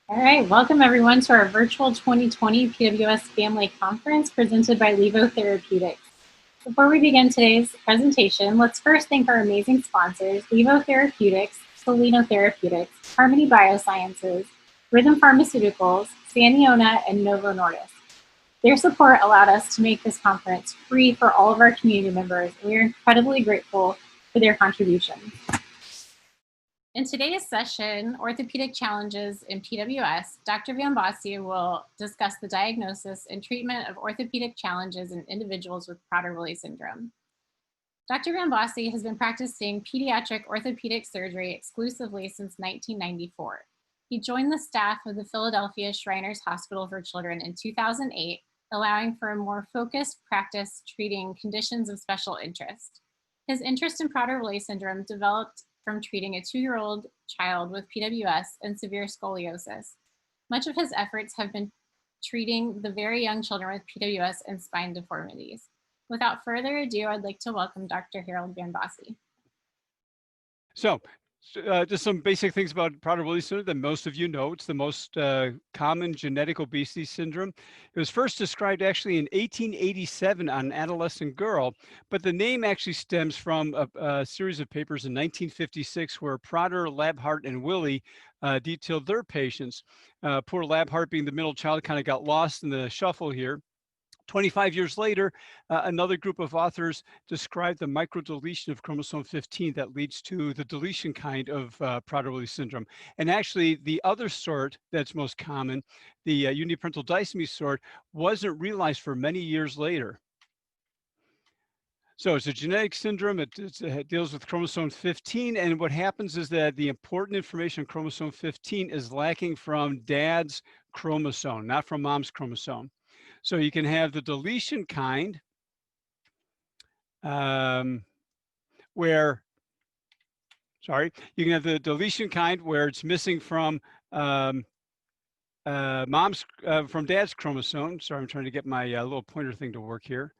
All right, welcome everyone to our virtual 2020 PWS Family Conference presented by Levo Therapeutics. Before we begin today's presentation, let's first thank our amazing sponsors, Levo Therapeutics, Soleno Therapeutics, Harmony Biosciences, Rhythm Pharmaceuticals, Saniona, and Novo Nordisk. Their support allowed us to make this conference free for all of our community members, and we are incredibly grateful for their contributions. In today's session, Orthopedic Challenges in PWS, Dr. Vyambasi will discuss the diagnosis and treatment of orthopedic challenges in individuals with Prader-Willi syndrome. Dr. Vyambasi has been practicing pediatric orthopedic surgery exclusively since 1994. He joined the staff of the Philadelphia Shriners Hospital for Children in 2008, allowing for a more focused practice treating conditions of special interest. His interest in Prader-Willi syndrome developed from treating a 2-year-old child with PWS and severe scoliosis. Much of his efforts have been treating the very young children with PWS and spine deformities. Without further ado, I'd like to welcome Dr. Harold Vyambasi. So, just some basic things about Prader-Willi syndrome that most of you know. It's the most common genetic obesity syndrome. It was first described actually in 1887 on an adolescent girl, but the name actually stems from a series of papers in 1956 where Prader, Labhart, and Willi detailed their patients. Poor Labhart, being the middle child, kind of got lost in the shuffle here. 25 years later, another group of authors described the microdeletion of chromosome 15 that leads to the deletion kind of Prader-Willi syndrome. And actually, the other sort that's most common, the uniparental disomy sort, wasn't realized for many years later. So it's a genetic syndrome. It deals with chromosome 15. And what happens is that the important information on chromosome 15 is lacking from dad's chromosome, not from mom's chromosome. So you can have the deletion kind where it's missing from from dad's chromosome. Sorry, I'm trying to get my little pointer thing to work here.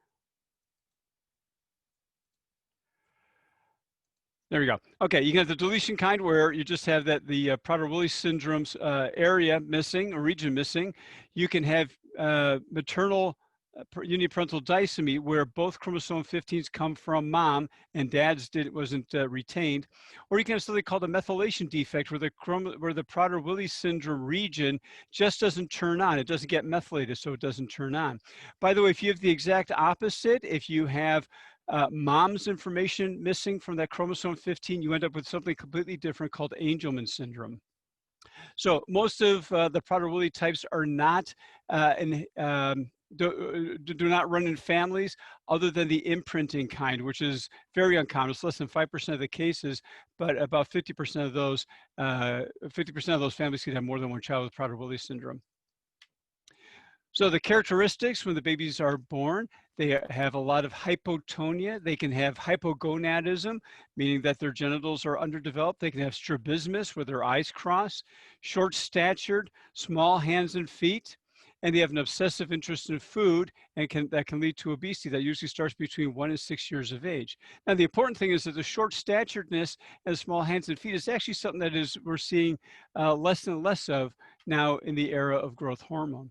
There we go. Okay, you can have the deletion kind where you just have that the Prader-Willi syndrome's area missing, or region missing. You can have maternal uniparental disomy where both chromosome 15s come from mom and dad's wasn't retained. Or you can have something called a methylation defect where the Prader-Willi syndrome region just doesn't turn on. It doesn't get methylated, so it doesn't turn on. By the way, if you have the exact opposite, if you have mom's information missing from that chromosome 15, you end up with something completely different called Angelman syndrome. So most of the Prader-Willi types are not do not run in families other than the imprinting kind, which is very uncommon. It's less than 5% of the cases, but about 50% of those families can have more than one child with Prader-Willi syndrome. So the characteristics when the babies are born, they have a lot of hypotonia. They can have hypogonadism, meaning that their genitals are underdeveloped. They can have strabismus, where their eyes cross, short-statured, small hands and feet, and they have an obsessive interest in food, and that can lead to obesity that usually starts between 1 and 6 years of age. Now, the important thing is that the short-staturedness and small hands and feet is actually something that we're seeing less and less of now in the era of growth hormone.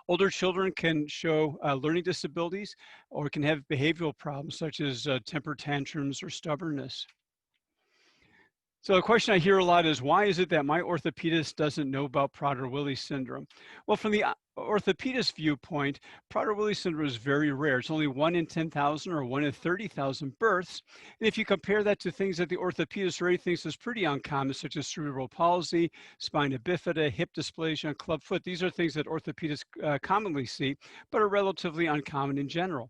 Older children can show learning disabilities or can have behavioral problems such as temper tantrums or stubbornness. So a question I hear a lot is, why is it that my orthopedist doesn't know about Prader-Willi syndrome? Well, from the orthopedist viewpoint, Prader-Willi syndrome is very rare. It's only 1 in 10,000 or 1 in 30,000 births. And if you compare that to things that the orthopedist already thinks is pretty uncommon, such as cerebral palsy, spina bifida, hip dysplasia, and club foot, these are things that orthopedists commonly see, but are relatively uncommon in general.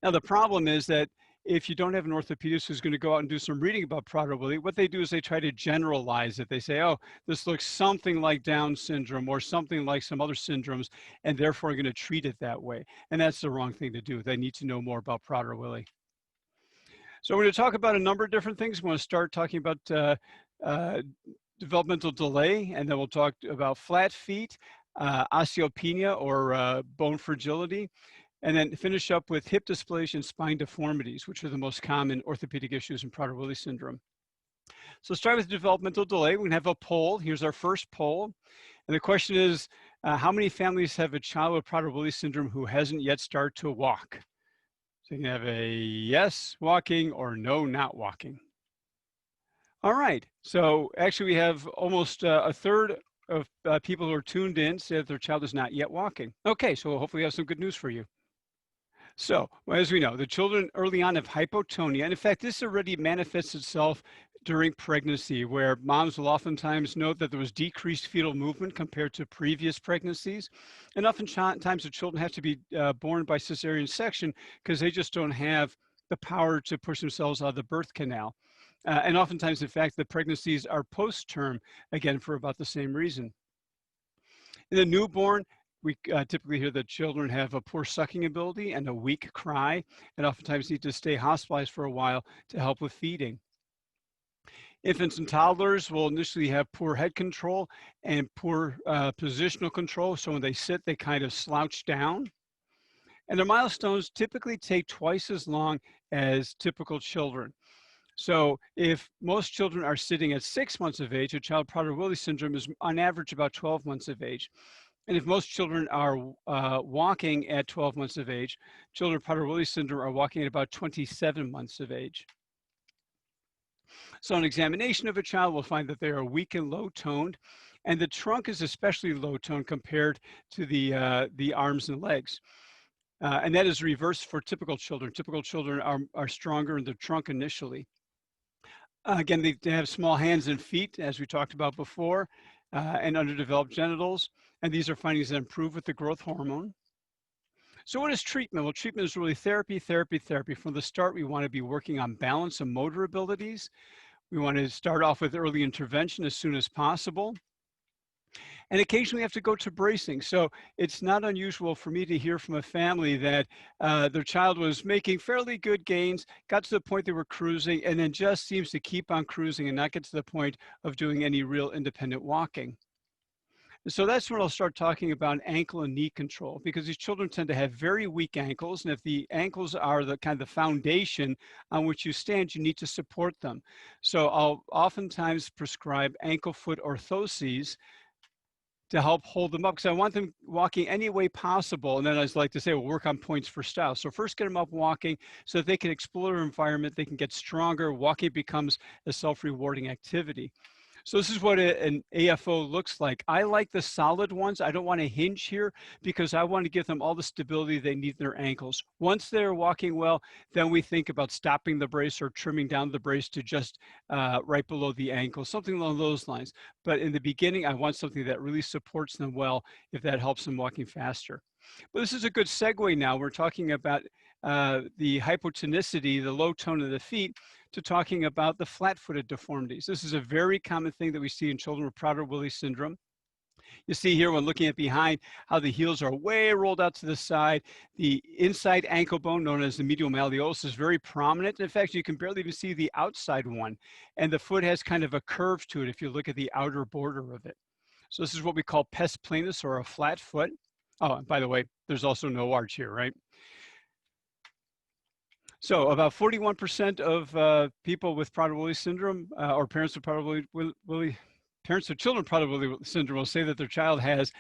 Now, the problem is that if you don't have an orthopedist who's going to go out and do some reading about Prader-Willi, what they do is they try to generalize it. They say, oh, this looks something like Down syndrome or something like some other syndromes, and therefore are going to treat it that way. And that's the wrong thing to do. They need to know more about Prader-Willi. So we're going to talk about a number of different things. We're going to start talking about developmental delay, and then we'll talk about flat feet, osteopenia or bone fragility, and then finish up with hip dysplasia and spine deformities, which are the most common orthopedic issues in Prader-Willi syndrome. So start with developmental delay. We're going to have a poll. Here's our first poll. And the question is, how many families have a child with Prader-Willi syndrome who hasn't yet started to walk? So you can have a yes, walking, or no, not walking. All right. So actually we have almost a third of people who are tuned in say that their child is not yet walking. Okay, so hopefully we have some good news for you. So, as we know, the children early on have hypotonia. And in fact, this already manifests itself during pregnancy, where moms will oftentimes note that there was decreased fetal movement compared to previous pregnancies. And oftentimes the children have to be born by cesarean section because they just don't have the power to push themselves out of the birth canal. And oftentimes, in fact, the pregnancies are post-term, again, for about the same reason. In the newborn, we typically hear that children have a poor sucking ability and a weak cry, and oftentimes need to stay hospitalized for a while to help with feeding. Infants and toddlers will initially have poor head control and poor positional control. So when they sit, they kind of slouch down. And their milestones typically take twice as long as typical children. So if most children are sitting at 6 months of age, a child with Prader-Willi syndrome is on average about 12 months of age. And if most children are walking at 12 months of age, children with Prader-Willi syndrome are walking at about 27 months of age. So an examination of a child will find that they are weak and low-toned, and the trunk is especially low-toned compared to the arms and legs. And that is reversed for typical children. Typical children are stronger in the trunk initially. Again, they have small hands and feet, as we talked about before, and underdeveloped genitals. And these are findings that improve with the growth hormone. So what is treatment? Well, treatment is really therapy, therapy, therapy. From the start, we want to be working on balance and motor abilities. We want to start off with early intervention as soon as possible. And occasionally we have to go to bracing. So it's not unusual for me to hear from a family that their child was making fairly good gains, got to the point they were cruising, and then just seems to keep on cruising and not get to the point of doing any real independent walking. So that's when I'll start talking about ankle and knee control, because these children tend to have very weak ankles. And if the ankles are the kind of the foundation on which you stand, you need to support them. So I'll oftentimes prescribe ankle foot orthoses to help hold them up, because I want them walking any way possible. And then I like to say, we'll work on points for style. So first get them up walking so that they can explore their environment, they can get stronger. Walking becomes a self-rewarding activity. So this is what an AFO looks like. I like the solid ones. I don't want to hinge here because I want to give them all the stability they need in their ankles. Once they're walking well, then we think about stopping the brace or trimming down the brace to just right below the ankle, something along those lines. But in the beginning, I want something that really supports them well if that helps them walking faster. But this is a good segue now. We're talking about the hypotonicity, the low tone of the feet, to talking about the flat-footed deformities. This is a very common thing that we see in children with Prader-Willi syndrome. You see here when looking at behind how the heels are way rolled out to the side. The inside ankle bone, known as the medial malleolus, is very prominent. In fact, you can barely even see the outside one. And the foot has kind of a curve to it if you look at the outer border of it. So this is what we call pes planus, or a flat foot. Oh, and by the way, there's also no arch here, right? So about 41% of people with Prader-Willi syndrome or parents with Prader-Willi, parents of children with Prader-Willi syndrome will say that their child has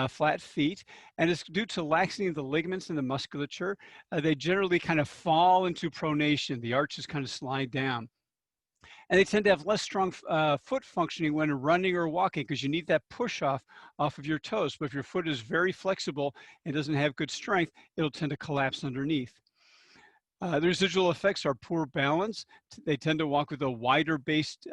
flat feet, and it's due to laxity of the ligaments and the musculature. They generally kind of fall into pronation. The arches kind of slide down. And they tend to have less strong foot functioning when running or walking, because you need that push off of your toes. But if your foot is very flexible and doesn't have good strength, it'll tend to collapse underneath. The residual effects are poor balance. They tend to walk with a wider based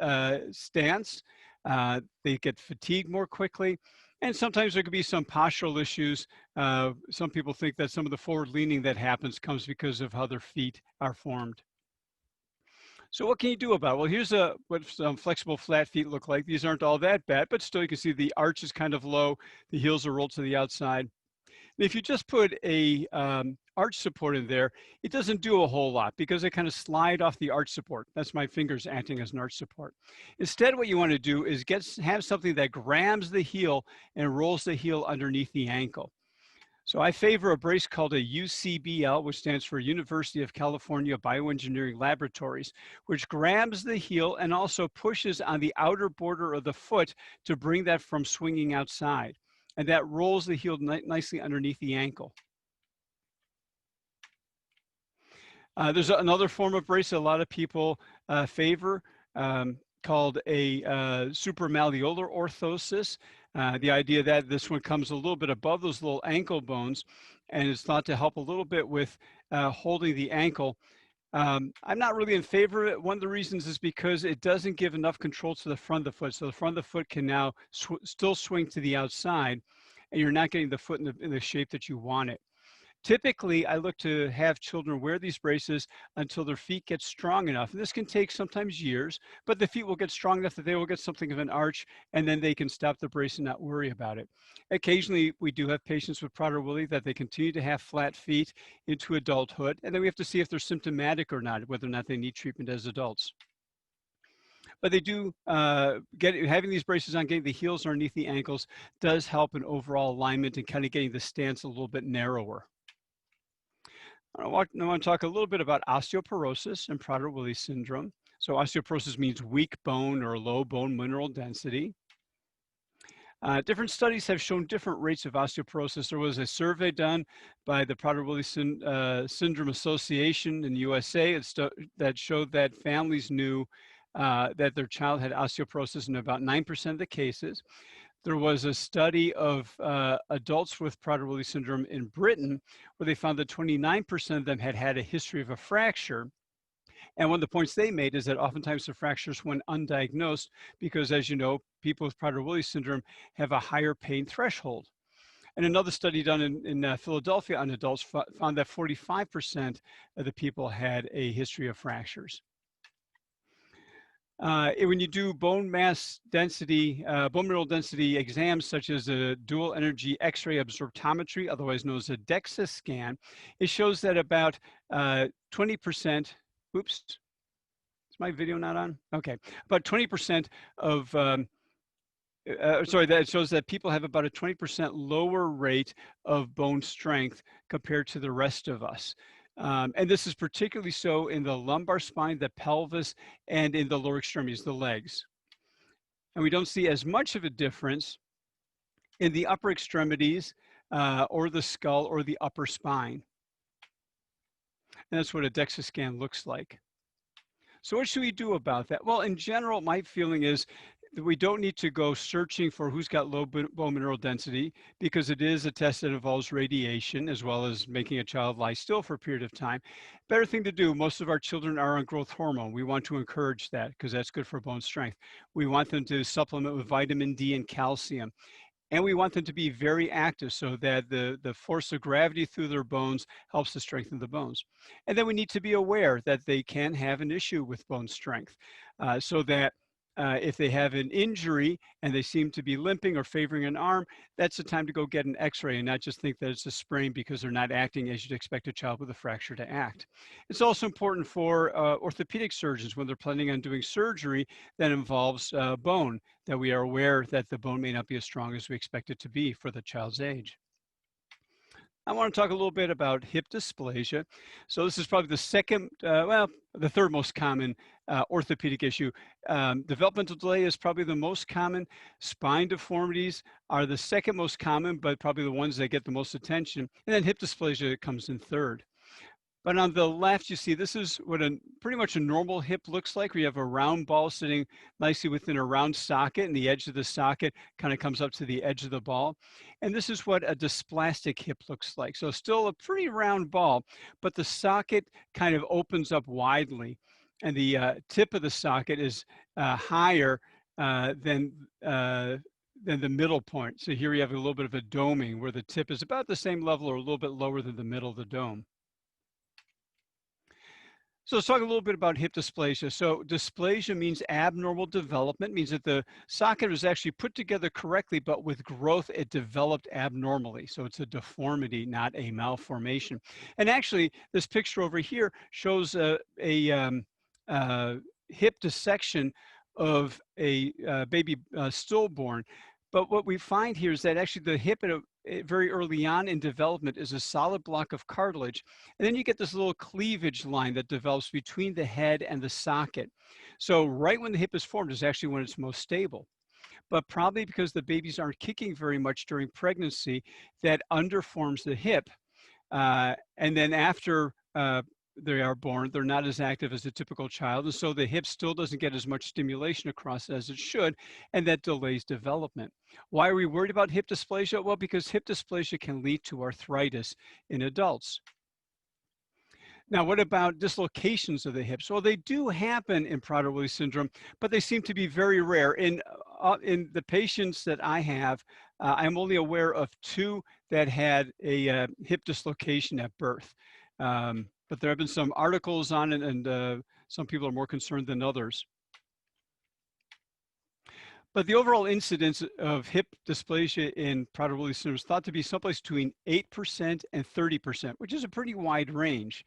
stance. They get fatigued more quickly. And sometimes there could be some postural issues. Some people think that some of the forward leaning that happens comes because of how their feet are formed. So what can you do about it? Well, here's what some flexible flat feet look like. These aren't all that bad, but still you can see the arch is kind of low. The heels are rolled to the outside. And if you just put a arch support in there, it doesn't do a whole lot because they kind of slide off the arch support. That's my fingers acting as an arch support. Instead, what you want to do is have something that grabs the heel and rolls the heel underneath the ankle. So I favor a brace called a UCBL, which stands for University of California Bioengineering Laboratories, which grabs the heel and also pushes on the outer border of the foot to bring that from swinging outside. And that rolls the heel nicely underneath the ankle. There's another form of brace that a lot of people favor called a supramalleolar orthosis. The idea that this one comes a little bit above those little ankle bones, and it's thought to help a little bit with holding the ankle. I'm not really in favor of it. One of the reasons is because it doesn't give enough control to the front of the foot. So the front of the foot can now still swing to the outside, and you're not getting the foot in the shape that you want it. Typically, I look to have children wear these braces until their feet get strong enough. And this can take sometimes years, but the feet will get strong enough that they will get something of an arch, and then they can stop the brace and not worry about it. Occasionally, we do have patients with Prader-Willi that they continue to have flat feet into adulthood, and then we have to see if they're symptomatic or not, whether or not they need treatment as adults. But they do having these braces on, getting the heels underneath the ankles does help in overall alignment and kind of getting the stance a little bit narrower. I want to talk a little bit about osteoporosis and Prader-Willi syndrome. So osteoporosis means weak bone or low bone mineral density. Different studies have shown different rates of osteoporosis. There was a survey done by the Prader-Willi Syndrome Association in the USA that showed that families knew that their child had osteoporosis in about 9% of the cases. There was a study of adults with Prader-Willi syndrome in Britain where they found that 29% of them had had a history of a fracture. And one of the points they made is that oftentimes the fractures went undiagnosed because, as you know, people with Prader-Willi syndrome have a higher pain threshold. And another study done in Philadelphia on adults found that 45% of the people had a history of fractures. When you do bone mass density, bone mineral density exams, such as a dual energy X-ray absorptiometry, otherwise known as a DEXA scan, it shows that about 20%, oops, is my video not on? Okay, about 20% of, that shows that people have about a 20% lower rate of bone strength compared to the rest of us. And this is particularly so in the lumbar spine, the pelvis, and in the lower extremities, the legs. And we don't see as much of a difference in the upper extremities or the skull or the upper spine. And that's what a DEXA scan looks like. So what should we do about that? Well, in general, my feeling is that we don't need to go searching for who's got low bone mineral density, because it is a test that involves radiation as well as making a child lie still for a period of time. Better thing to do, most of our children are on growth hormone. We want to encourage that because that's good for bone strength. We want them to supplement with vitamin D and calcium. And we want them to be very active so that the force of gravity through their bones helps to strengthen the bones. And then we need to be aware that they can have an issue with bone strength, so that if they have an injury and they seem to be limping or favoring an arm, that's the time to go get an X-ray and not just think that it's a sprain because they're not acting as you'd expect a child with a fracture to act. It's also important for orthopedic surgeons when they're planning on doing surgery that involves bone, that we are aware that the bone may not be as strong as we expect it to be for the child's age. I want to talk a little bit about hip dysplasia. So this is probably the third most common orthopedic issue. Developmental delay is probably the most common. Spine deformities are the second most common, but probably the ones that get the most attention. And then hip dysplasia comes in third. But on the left, you see this is what pretty much a normal hip looks like. We have a round ball sitting nicely within a round socket, and the edge of the socket kind of comes up to the edge of the ball. And this is what a dysplastic hip looks like. So still a pretty round ball, but the socket kind of opens up widely. And the tip of the socket is higher than the middle point. So here we have a little bit of a doming where the tip is about the same level or a little bit lower than the middle of the dome. So let's talk a little bit about hip dysplasia. So dysplasia means abnormal development, means that the socket was actually put together correctly, but with growth, it developed abnormally. So it's a deformity, not a malformation. And actually, this picture over here shows a hip dissection of a baby stillborn. But what we find here is that actually the hip very early on in development is a solid block of cartilage. And then you get this little cleavage line that develops between the head and the socket. So right when the hip is formed is actually when it's most stable. But probably because the babies aren't kicking very much during pregnancy, that underforms the hip. And then after they are born, they're not as active as a typical child. And so the hip still doesn't get as much stimulation across as it should, and that delays development. Why are we worried about hip dysplasia? Well, because hip dysplasia can lead to arthritis in adults. Now, what about dislocations of the hips? Well, they do happen in Prader-Willi syndrome, but they seem to be very rare. In the patients that I have, I'm only aware of 2 that had a hip dislocation at birth. But there have been some articles on it, and some people are more concerned than others. But the overall incidence of hip dysplasia in Prader-Willi syndrome is thought to be someplace between 8% and 30%, which is a pretty wide range.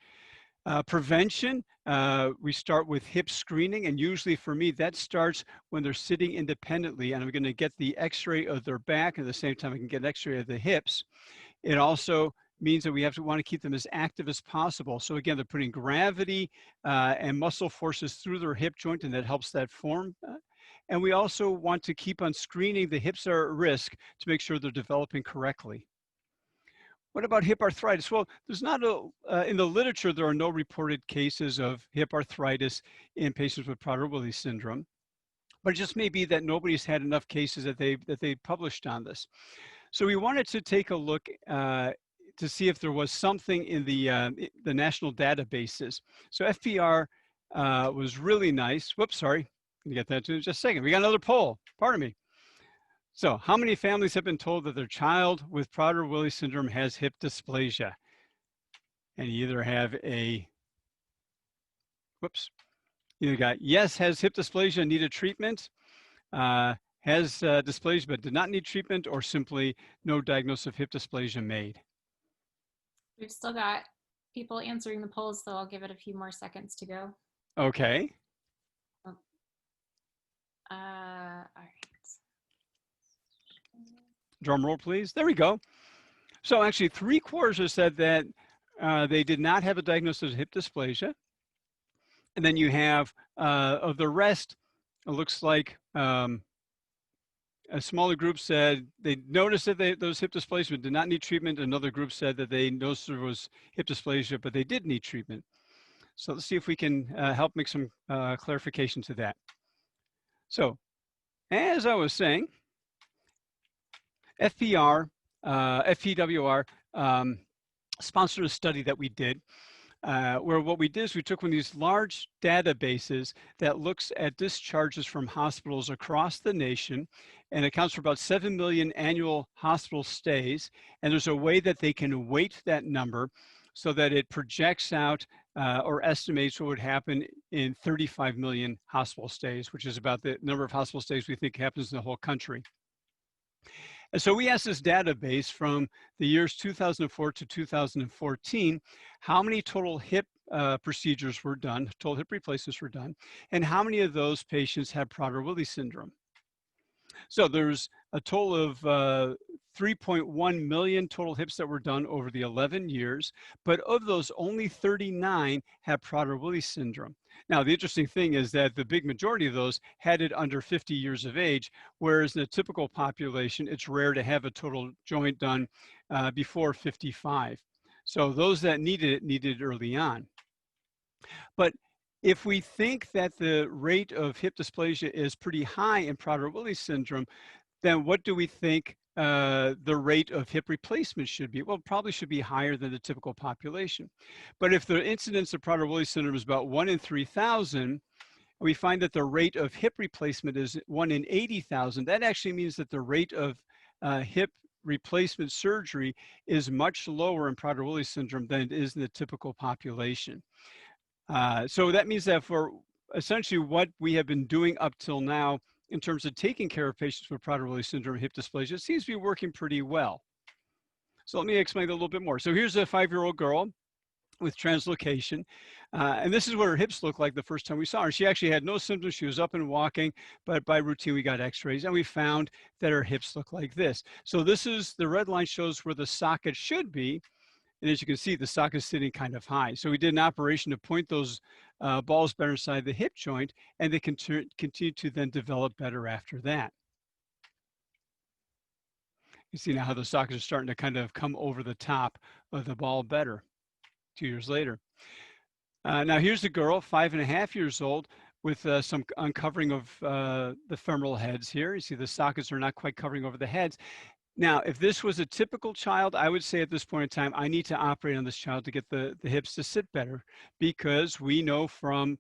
Prevention, we start with hip screening, and usually for me, that starts when they're sitting independently, and I'm going to get the x-ray of their back, and at the same time I can get an x-ray of the hips. It also means that we want to keep them as active as possible. So again, they're putting gravity and muscle forces through their hip joint, and that helps that form. And we also want to keep on screening the hips that are at risk to make sure they're developing correctly. What about hip arthritis? Well, there's not in the literature, there are no reported cases of hip arthritis in patients with Prader-Willi syndrome, but it just may be that nobody's had enough cases that they published on this. So we wanted to take a look to see if there was something in the national databases. So FPR was really nice. Whoops, sorry, I'll get that to in just a second. We got another poll, pardon me. So how many families have been told that their child with Prader-Willi syndrome has hip dysplasia? And you either have either got yes, has hip dysplasia, needed treatment, has dysplasia but did not need treatment, or simply no diagnosis of hip dysplasia made. We've still got people answering the polls, so I'll give it a few more seconds to go. Okay. All right. Drum roll, please. There we go. So actually 3/4 have said that they did not have a diagnosis of hip dysplasia. And then you have, of the rest, it looks like a smaller group said they noticed that those hip dysplasia did not need treatment. Another group said that they noticed there was hip dysplasia, but they did need treatment. So let's see if we can help make some clarification to that. So as I was saying, FPWR sponsored a study that we did where what we did is we took one of these large databases that looks at discharges from hospitals across the nation and accounts for about 7 million annual hospital stays. And there's a way that they can weight that number so that it projects out or estimates what would happen in 35 million hospital stays, which is about the number of hospital stays we think happens in the whole country. And so we asked this database from the years 2004 to 2014, how many total hip procedures were done, total hip replacements were done, and how many of those patients had Prader-Willi syndrome. So there's a total of 3.1 million total hips that were done over the 11 years, but of those, only 39 had Prader-Willi syndrome. Now, the interesting thing is that the big majority of those had it under 50 years of age, whereas in the typical population, it's rare to have a total joint done before 55. So those that needed it early on. But if we think that the rate of hip dysplasia is pretty high in Prader-Willi syndrome, then what do we think the rate of hip replacement should be? Well, it probably should be higher than the typical population. But if the incidence of Prader-Willi syndrome is about 1 in 3,000, we find that the rate of hip replacement is 1 in 80,000. That actually means that the rate of hip replacement surgery is much lower in Prader-Willi syndrome than it is in the typical population. So that means that for essentially what we have been doing up till now in terms of taking care of patients with Prader-Willi syndrome, hip dysplasia, it seems to be working pretty well. So let me explain a little bit more. So here's a 5-year-old girl. with translocation. And this is what her hips looked like the first time we saw her. She actually had no symptoms. She was up and walking, but by routine, we got x-rays and we found that her hips look like this. So this is, the red line shows where the socket should be. And as you can see, the socket is sitting kind of high. So we did an operation to point those balls better inside the hip joint, and they continue to then develop better after that. You see now how the sockets are starting to kind of come over the top of the ball better 2 years later. Now here's the girl, 5.5 years old, with some uncovering of the femoral heads here. You see the sockets are not quite covering over the heads. Now, if this was a typical child, I would say at this point in time, I need to operate on this child to get the hips to sit better, because we know from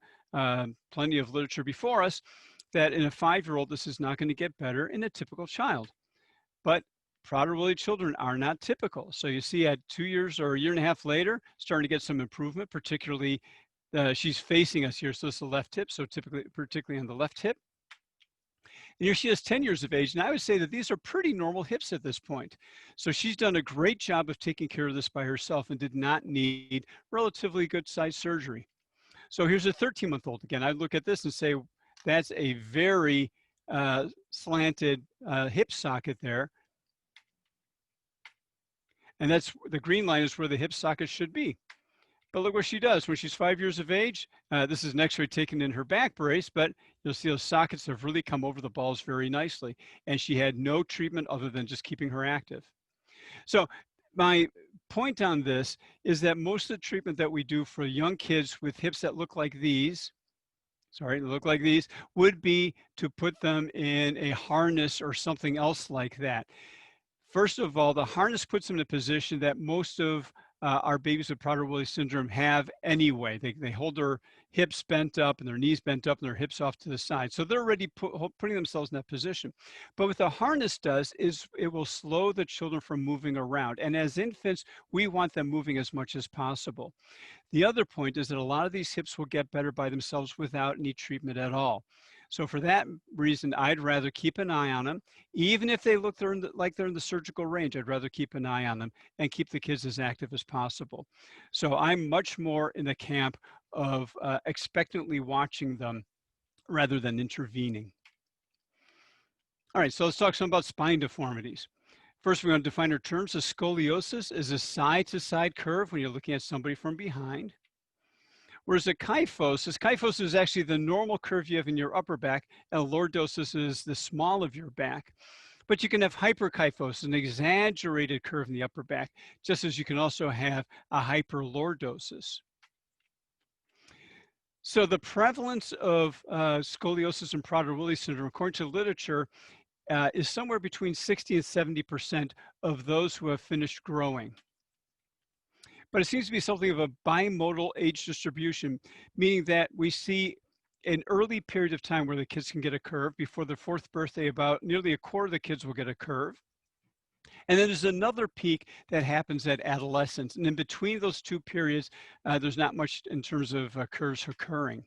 plenty of literature before us that in a 5-year-old, this is not going to get better in a typical child. But Prader-Willi children are not typical. So you see at 2 years or a year and a half later, starting to get some improvement, particularly she's facing us here. So it's the left hip. So particularly on the left hip. And here she is 10 years of age. And I would say that these are pretty normal hips at this point. So she's done a great job of taking care of this by herself and did not need relatively good size surgery. So here's a 13-month-old again. I look at this and say, that's a very slanted hip socket there. And that's the green line is where the hip socket should be. But look what she does when she's 5 years of age. This is an x-ray taken in her back brace, but you'll see those sockets have really come over the balls very nicely. And she had no treatment other than just keeping her active. So my point on this is that most of the treatment that we do for young kids with hips that look like these, would be to put them in a harness or something else like that. First of all, the harness puts them in a position that most of our babies with Prader-Willi syndrome have anyway. They hold their hips bent up and their knees bent up and their hips off to the side. So they're already putting themselves in that position. But what the harness does is it will slow the children from moving around. And as infants, we want them moving as much as possible. The other point is that a lot of these hips will get better by themselves without any treatment at all. So for that reason, I'd rather keep an eye on them. Even if they look like they're in the surgical range, I'd rather keep an eye on them and keep the kids as active as possible. So I'm much more in the camp of expectantly watching them rather than intervening. All right, so let's talk some about spine deformities. First, we're going to define our terms. A scoliosis is a side-to-side curve when you're looking at somebody from behind. Whereas a kyphosis is actually the normal curve you have in your upper back, and a lordosis is the small of your back. But you can have hyperkyphosis, an exaggerated curve in the upper back, just as you can also have a hyperlordosis. So the prevalence of scoliosis and Prader-Willi syndrome, according to literature, is somewhere between 60 and 70% of those who have finished growing. But it seems to be something of a bimodal age distribution, meaning that we see an early period of time where the kids can get a curve. Before their 4th birthday, about nearly a quarter of the kids will get a curve. And then there's another peak that happens at adolescence. And in between those two periods, there's not much in terms of curves occurring.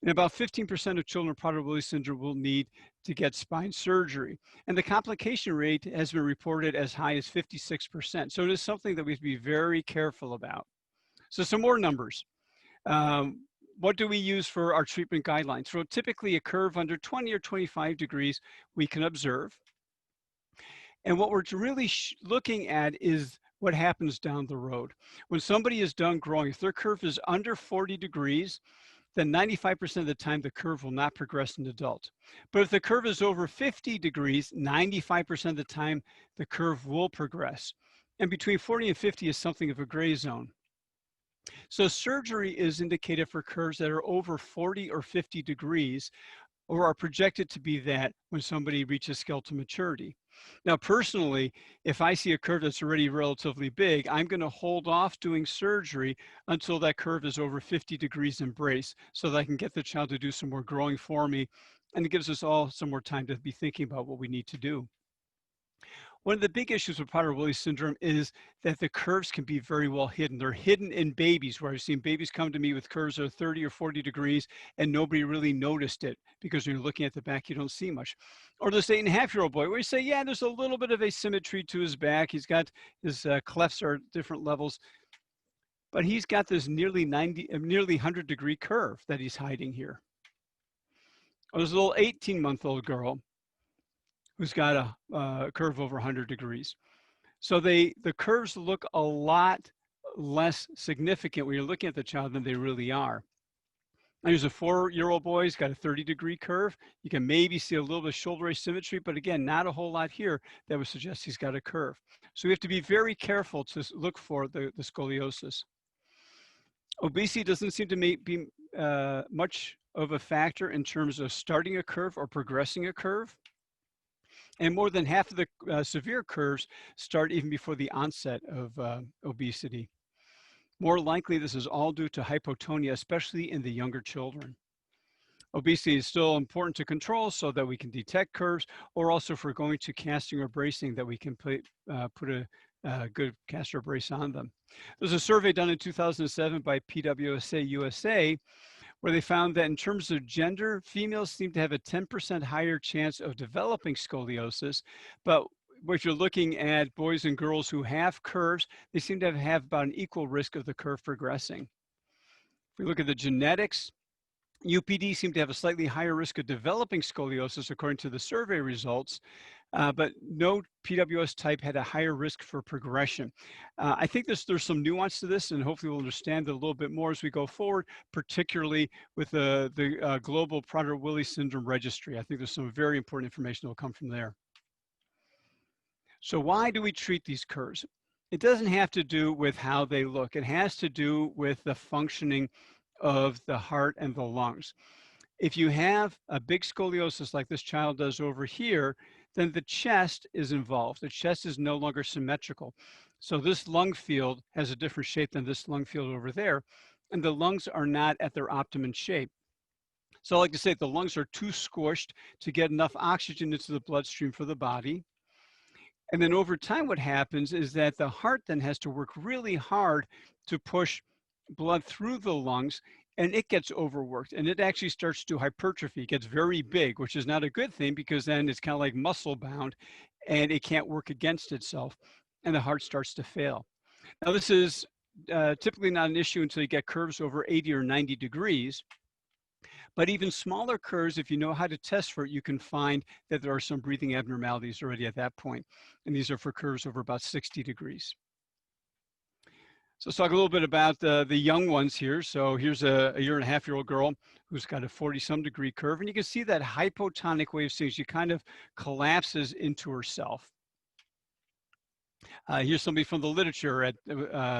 And about 15% of children with Prader-Willi syndrome will need to get spine surgery. And the complication rate has been reported as high as 56%. So it is something that we have to be very careful about. So some more numbers. What do we use for our treatment guidelines? So typically a curve under 20 or 25 degrees we can observe. And what we're really looking at is what happens down the road. When somebody is done growing, if their curve is under 40 degrees, then 95% of the time the curve will not progress in adult. But if the curve is over 50 degrees, 95% of the time the curve will progress. And between 40 and 50 is something of a gray zone. So surgery is indicated for curves that are over 40 or 50 degrees, or are projected to be that when somebody reaches skeletal maturity. Now, personally, if I see a curve that's already relatively big, I'm going to hold off doing surgery until that curve is over 50 degrees in brace so that I can get the child to do some more growing for me. And it gives us all some more time to be thinking about what we need to do. One of the big issues with Prader-Willi syndrome is that the curves can be very well hidden. They're hidden in babies, where I've seen babies come to me with curves that are 30 or 40 degrees and nobody really noticed it because when you're looking at the back, you don't see much. Or this 8.5-year-old boy where you say, yeah, there's a little bit of asymmetry to his back. He's got his clefts are at different levels. But he's got this nearly 100-degree curve that he's hiding here. There's a little 18-month-old girl who's got a curve over 100 degrees. So the curves look a lot less significant when you're looking at the child than they really are. There's a 4-year-old boy, he's got a 30-degree curve. You can maybe see a little bit of shoulder asymmetry, but again, not a whole lot here that would suggest he's got a curve. So we have to be very careful to look for the scoliosis. Obesity doesn't seem to be much of a factor in terms of starting a curve or progressing a curve. And more than half of the severe curves start even before the onset of obesity. More likely, this is all due to hypotonia, especially in the younger children. Obesity is still important to control so that we can detect curves, or also if we're going to casting or bracing, that we can put a good cast or brace on them. There's a survey done in 2007 by PWSA USA, where they found that in terms of gender, females seem to have a 10% higher chance of developing scoliosis, but if you're looking at boys and girls who have curves, they seem to have about an equal risk of the curve progressing. If we look at the genetics, UPD seem to have a slightly higher risk of developing scoliosis according to the survey results, but no PWS type had a higher risk for progression. I think there's some nuance to this, and hopefully we'll understand it a little bit more as we go forward, particularly with the global Prader-Willi syndrome registry. I think there's some very important information that will come from there. So why do we treat these curves? It doesn't have to do with how they look. It has to do with the functioning of the heart and the lungs. If you have a big scoliosis like this child does over here, then the chest is involved. The chest is no longer symmetrical. So this lung field has a different shape than this lung field over there, and the lungs are not at their optimum shape. So I like to say the lungs are too squished to get enough oxygen into the bloodstream for the body. And then over time, what happens is that the heart then has to work really hard to push blood through the lungs, and it gets overworked, and it actually starts to hypertrophy. It gets very big, which is not a good thing, because then it's kind of like muscle bound and it can't work against itself, and the heart starts to fail. Now, this is typically not an issue until you get curves over 80 or 90 degrees. But even smaller curves, if you know how to test for it, you can find that there are some breathing abnormalities already at that point. And these are for curves over about 60 degrees. So let's talk a little bit about the young ones here. So here's a 1.5-year-old girl who's got a 40-some degree curve. And you can see that hypotonic way of seeing. She kind of collapses into herself. Here's somebody from the literature at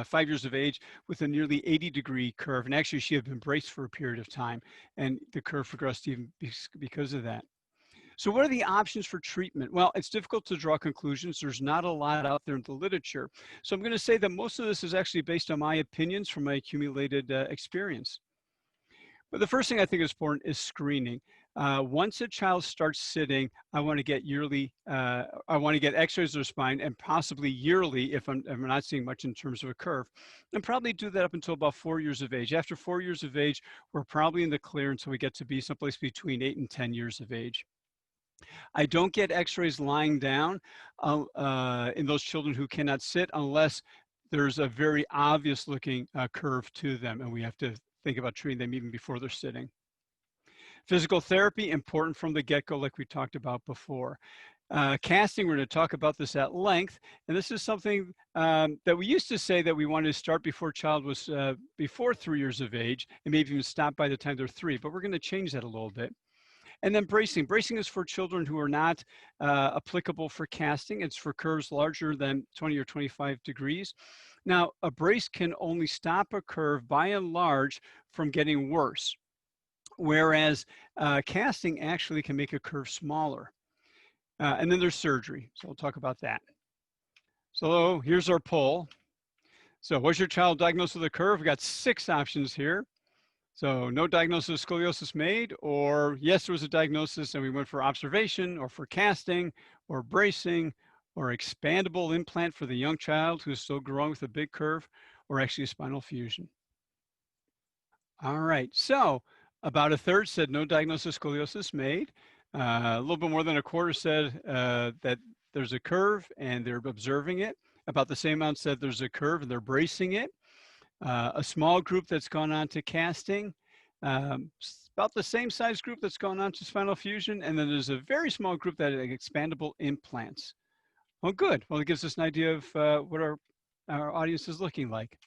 5 years of age with a nearly 80-degree curve. And actually, she had been braced for a period of time, and the curve progressed even because of that. So what are the options for treatment? Well, it's difficult to draw conclusions. There's not a lot out there in the literature. So I'm going to say that most of this is actually based on my opinions from my accumulated experience. But the first thing I think is important is screening. Once a child starts sitting, I want to get x-rays of their spine, and possibly yearly if I'm not seeing much in terms of a curve, and probably do that up until about 4 years of age. After 4 years of age, we're probably in the clear until we get to be someplace between 8 and 10 years of age. I don't get x-rays lying down in those children who cannot sit unless there's a very obvious looking curve to them, and we have to think about treating them even before they're sitting. Physical therapy, important from the get-go, like we talked about before. Casting, we're going to talk about this at length, and this is something that we used to say that we wanted to start before child was before 3 years of age, and maybe even stop by the time they're 3, but we're going to change that a little bit. And then bracing. Bracing is for children who are not applicable for casting. It's for curves larger than 20 or 25 degrees. Now, a brace can only stop a curve by and large from getting worse, whereas casting actually can make a curve smaller. And then there's surgery. So we'll talk about that. So here's our poll. So was your child diagnosed with a curve? We've got 6 options here. So no diagnosis of scoliosis made, or yes, there was a diagnosis and we went for observation or for casting or bracing or expandable implant for the young child who's still growing with a big curve, or actually a spinal fusion. All right, so about a third said no diagnosis of scoliosis made. A little bit more than a quarter said that there's a curve and they're observing it. About the same amount said there's a curve and they're bracing it. A small group that's gone on to casting, about the same size group that's gone on to spinal fusion, and then there's a very small group that are expandable implants. Oh, good. Well, it gives us an idea of what our audience is looking like.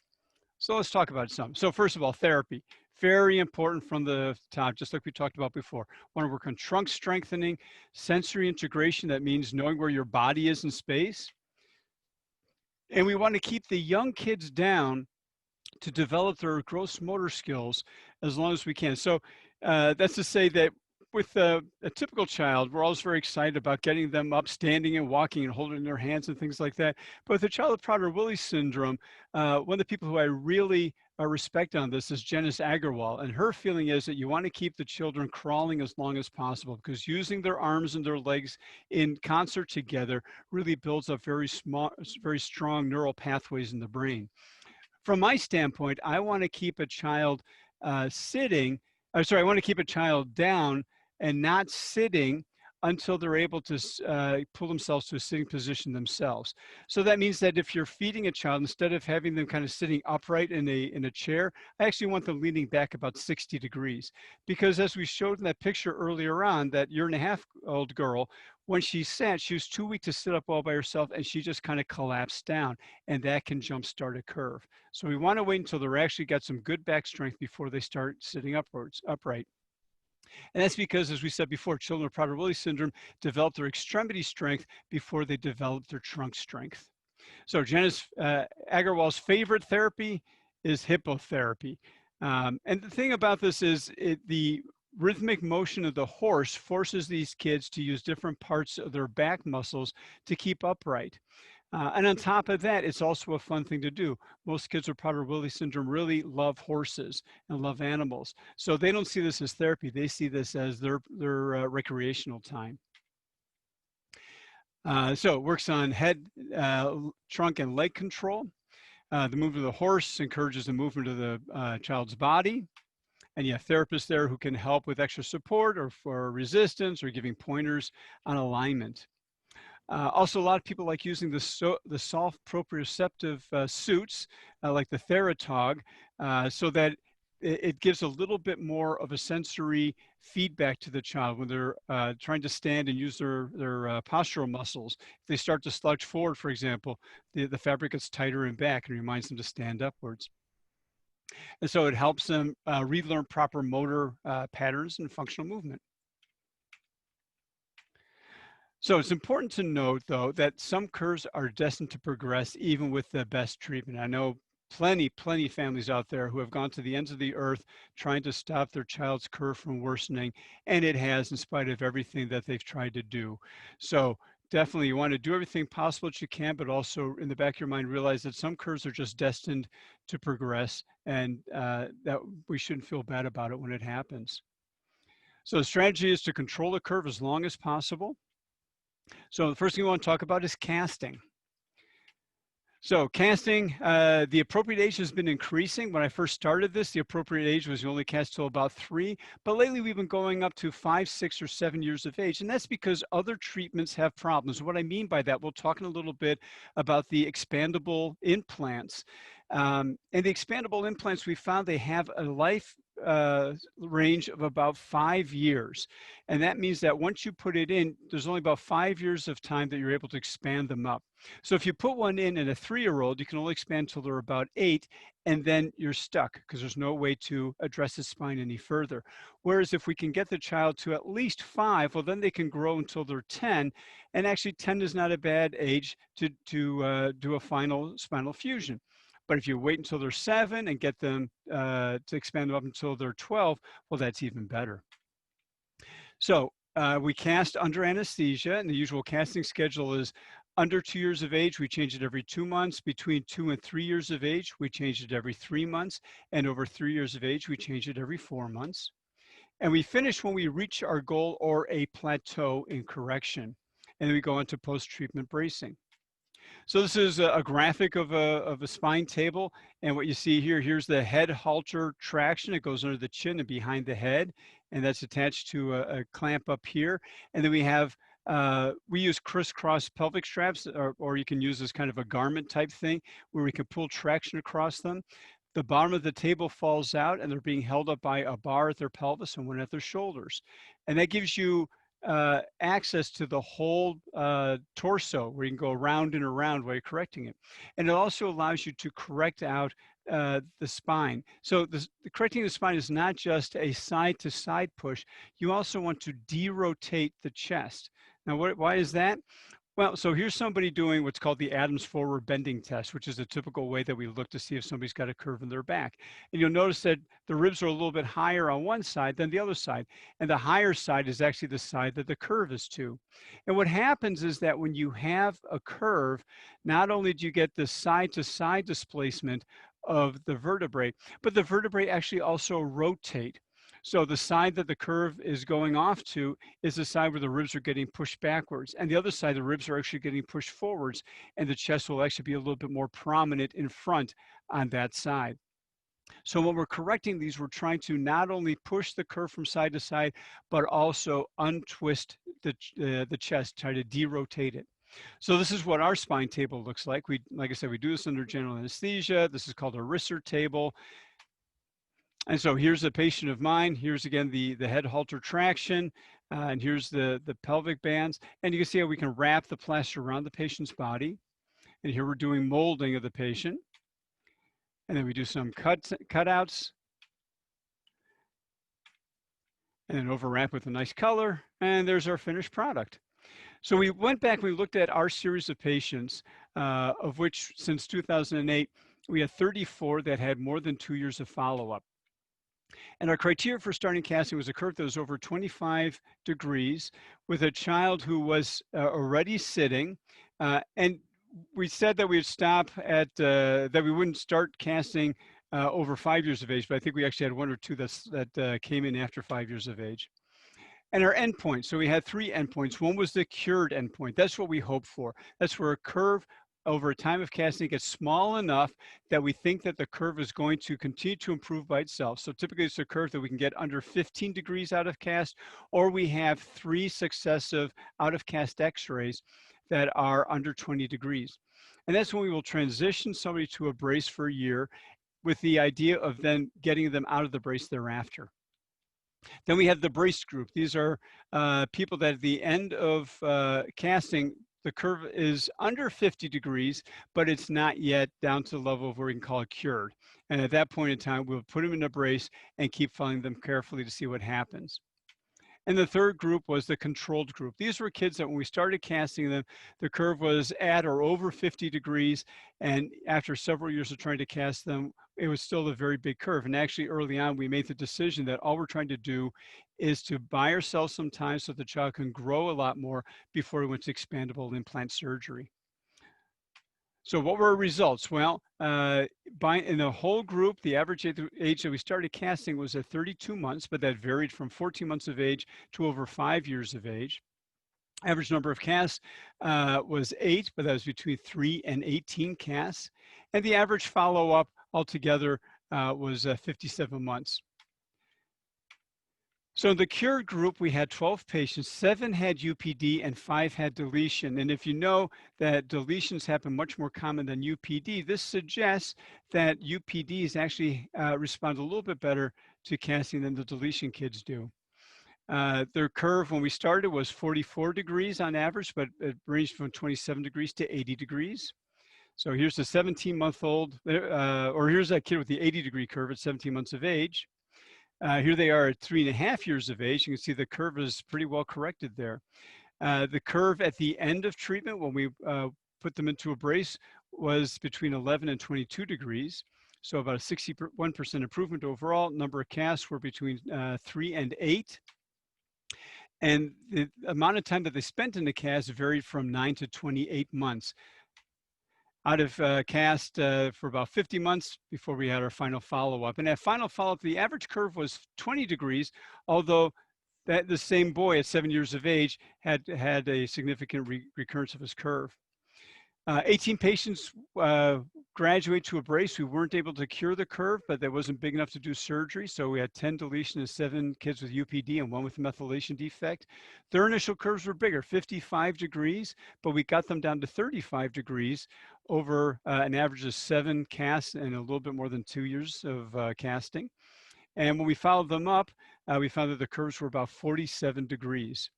So let's talk about some. So first of all, therapy. Very important from the top, just like we talked about before. Want to work on trunk strengthening, sensory integration. That means knowing where your body is in space. And we want to keep the young kids down to develop their gross motor skills as long as we can. So that's to say that with a typical child, we're always very excited about getting them up, standing and walking and holding their hands and things like that. But with a child with Prader-Willi syndrome, one of the people who I really respect on this is Janice Agarwal. And her feeling is that you want to keep the children crawling as long as possible, because using their arms and their legs in concert together really builds up very strong neural pathways in the brain. From my standpoint, I want to keep a child I want to keep a child down and not sitting until they're able to pull themselves to a sitting position themselves. So that means that if you're feeding a child, instead of having them kind of sitting upright in a chair, I actually want them leaning back about 60 degrees. Because as we showed in that picture earlier on, that year-and-a-half-old girl, when she sat, she was too weak to sit up all by herself, and she just kind of collapsed down, and that can jumpstart a curve. So we want to wait until they're actually got some good back strength before they start sitting upright. And that's because, as we said before, children with Prader-Willi syndrome develop their extremity strength before they develop their trunk strength. So Janice Agarwal's favorite therapy is hippotherapy. And the thing about this is the rhythmic motion of the horse forces these kids to use different parts of their back muscles to keep upright. And on top of that, it's also a fun thing to do. Most kids with Prader-Willi syndrome really love horses and love animals. So they don't see this as therapy. They see this as their recreational time. So it works on head, trunk, and leg control. The movement of the horse encourages the movement of the child's body. And you have therapists there who can help with extra support or for resistance or giving pointers on alignment. Also, a lot of people like using the soft proprioceptive suits like the Theratog so that it gives a little bit more of a sensory feedback to the child when they're trying to stand and use their postural muscles. If they start to slouch forward, for example, the fabric gets tighter in back and reminds them to stand upwards. And so it helps them relearn proper motor patterns and functional movement. So it's important to note, though, that some curves are destined to progress even with the best treatment. I know plenty of families out there who have gone to the ends of the earth trying to stop their child's curve from worsening, and it has in spite of everything that they've tried to do. So definitely you want to do everything possible that you can, but also in the back of your mind realize that some curves are just destined to progress, and that we shouldn't feel bad about it when it happens. So the strategy is to control the curve as long as possible. So the first thing we want to talk about is casting. So casting, the appropriate age has been increasing. When I first started this, the appropriate age was you only cast till about 3, but lately we've been going up to 5, 6, or 7 years of age, and that's because other treatments have problems. What I mean by that, we'll talk in a little bit about the expandable implants. And the expandable implants, we found they have a life range of about 5 years. And that means that once you put it in, there's only about 5 years of time that you're able to expand them up. So if you put one in a 3-year-old, you can only expand till they're about 8, and then you're stuck because there's no way to address the spine any further. Whereas if we can get the child to at least 5, well, then they can grow until they're 10. And actually 10 is not a bad age to do a final spinal fusion. But if you wait until they're 7 and get them to expand them up until they're 12, well, that's even better. So we cast under anesthesia, and the usual casting schedule is under 2 years of age, we change it every 2 months. Between 2 and 3 years of age, we change it every 3 months. And over 3 years of age, we change it every 4 months. And we finish when we reach our goal or a plateau in correction. And then we go into post-treatment bracing. So this is a graphic of a spine table. And what you see here, here's the head halter traction. It goes under the chin and behind the head. And that's attached to a clamp up here. And then we have, we use crisscross pelvic straps, or you can use this kind of a garment type thing where we can pull traction across them. The bottom of the table falls out and they're being held up by a bar at their pelvis and one at their shoulders. And that gives you access to the whole torso where you can go around and around while you're correcting it. And it also allows you to correct out the spine. So correcting the spine is not just a side-to-side push. You also want to derotate the chest. Now, why is that? Well, so here's somebody doing what's called the Adams forward bending test, which is a typical way that we look to see if somebody's got a curve in their back. And you'll notice that the ribs are a little bit higher on one side than the other side. And the higher side is actually the side that the curve is to. And what happens is that when you have a curve, not only do you get the side-to-side displacement of the vertebrae, but the vertebrae actually also rotate. So the side that the curve is going off to is the side where the ribs are getting pushed backwards. And the other side, the ribs are actually getting pushed forwards. And the chest will actually be a little bit more prominent in front on that side. So when we're correcting these, we're trying to not only push the curve from side to side, but also untwist the chest, try to derotate it. So this is what our spine table looks like. Like I said, we do this under general anesthesia. This is called a Risser table. And so here's a patient of mine. Here's again the head halter traction, and here's the pelvic bands. And you can see how we can wrap the plaster around the patient's body. And here we're doing molding of the patient. And then we do some cutouts. And then overwrap with a nice color. And there's our finished product. So we went back, we looked at our series of patients, of which since 2008, we had 34 that had more than 2 years of follow-up. And our criteria for starting casting was a curve that was over 25 degrees with a child who was already sitting. And we said that we would stop at, that we wouldn't start casting over 5 years of age, but I think we actually had 1 or 2 that came in after 5 years of age. And our endpoint, so we had 3 endpoints. One was the cured endpoint. That's what we hope for. That's where a curve over a time of casting gets small enough that we think that the curve is going to continue to improve by itself. So typically it's a curve that we can get under 15 degrees out of cast, or we have 3 successive out of cast x-rays that are under 20 degrees. And that's when we will transition somebody to a brace for a year with the idea of then getting them out of the brace thereafter. Then we have the braced group. These are people that at the end of casting, the curve is under 50 degrees, but it's not yet down to the level of where we can call it cured. And at that point in time, we'll put them in a brace and keep following them carefully to see what happens. And the third group was the controlled group. These were kids that when we started casting them, the curve was at or over 50 degrees. And after several years of trying to cast them, it was still a very big curve. And actually early on, we made the decision that all we're trying to do is to buy ourselves some time so the child can grow a lot more before we went to expandable implant surgery. So what were our results? Well, in the whole group, the average age that we started casting was at 32 months, but that varied from 14 months of age to over 5 years of age. Average number of casts was 8, but that was between 3 and 18 casts. And the average follow-up altogether was 57 months. So in the cured group, we had 12 patients, 7 had UPD and 5 had deletion. And if you know that deletions happen much more common than UPD, this suggests that UPDs actually respond a little bit better to casting than the deletion kids do. Their curve when we started was 44 degrees on average, but it ranged from 27 degrees to 80 degrees. So here's a 17-month-old, or here's a kid with the 80-degree curve at 17 months of age. Here they are at 3.5 years of age. You can see the curve is pretty well corrected there. The curve at the end of treatment when we put them into a brace was between 11 and 22 degrees. So about a 61% improvement overall. Number of casts were between 3 and 8. And the amount of time that they spent in the cast varied from 9 to 28 months. Out of cast for about 50 months before we had our final follow-up. And that final follow-up, the average curve was 20 degrees, although the same boy at 7 years of age had a significant recurrence of his curve. 18 patients graduate to a brace. We weren't able to cure the curve, but that wasn't big enough to do surgery. So we had 10 deletions and 7 kids with UPD and 1 with a methylation defect. Their initial curves were bigger, 55 degrees, but we got them down to 35 degrees over an average of 7 casts and a little bit more than 2 years of casting. And when we followed them up, we found that the curves were about 47 degrees.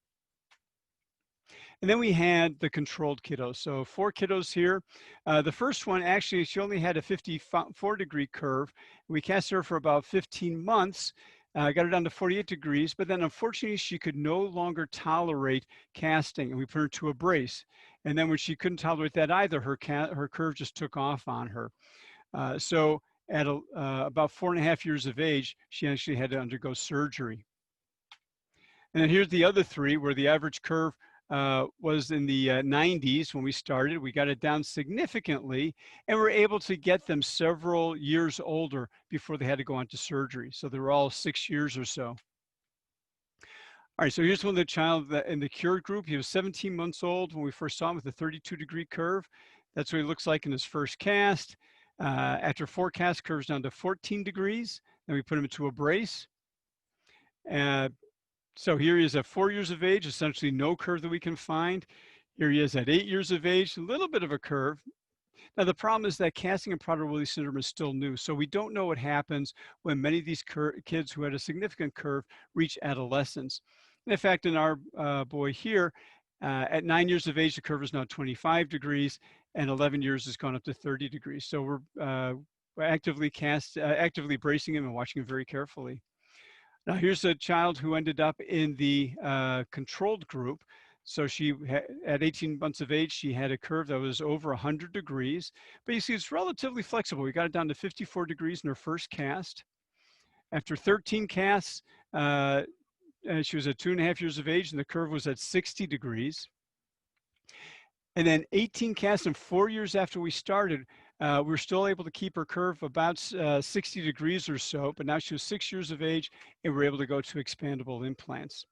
And then we had the controlled kiddos. So 4 kiddos here. The first one, actually, she only had a 54-degree curve. We cast her for about 15 months, got her down to 48 degrees, but then unfortunately she could no longer tolerate casting, and we put her to a brace. And then when she couldn't tolerate that either, her curve just took off on her. So at about 4.5 years of age, she actually had to undergo surgery. And then here's the other 3 where the average curve was in the 90s when we started. We got it down significantly, and we're able to get them several years older before they had to go on to surgery. So they were all 6 years or so. All right, so here's one of the child in the cured group. He was 17 months old when we first saw him with a 32-degree curve. That's what he looks like in his first cast. After 4 casts, curves down to 14 degrees. Then we put him into a brace. So here he is at 4 years of age, essentially no curve that we can find. Here he is at 8 years of age, a little bit of a curve. Now the problem is that casting and Prader-Willi syndrome is still new, so we don't know what happens when many of these kids who had a significant curve reach adolescence. And in fact, in our boy here, at 9 years of age, the curve is now 25 degrees, and 11 years has gone up to 30 degrees. So we're actively bracing him and watching him very carefully. Now here's a child who ended up in the controlled group. So she, at 18 months of age, she had a curve that was over 100 degrees. But you see, it's relatively flexible. We got it down to 54 degrees in her first cast. After 13 casts, she was at 2.5 years of age, and the curve was at 60 degrees. And then 18 casts and 4 years after we started, we were still able to keep her curve about 60 degrees or so, but now she was 6 years of age, and we're able to go to expandable implants.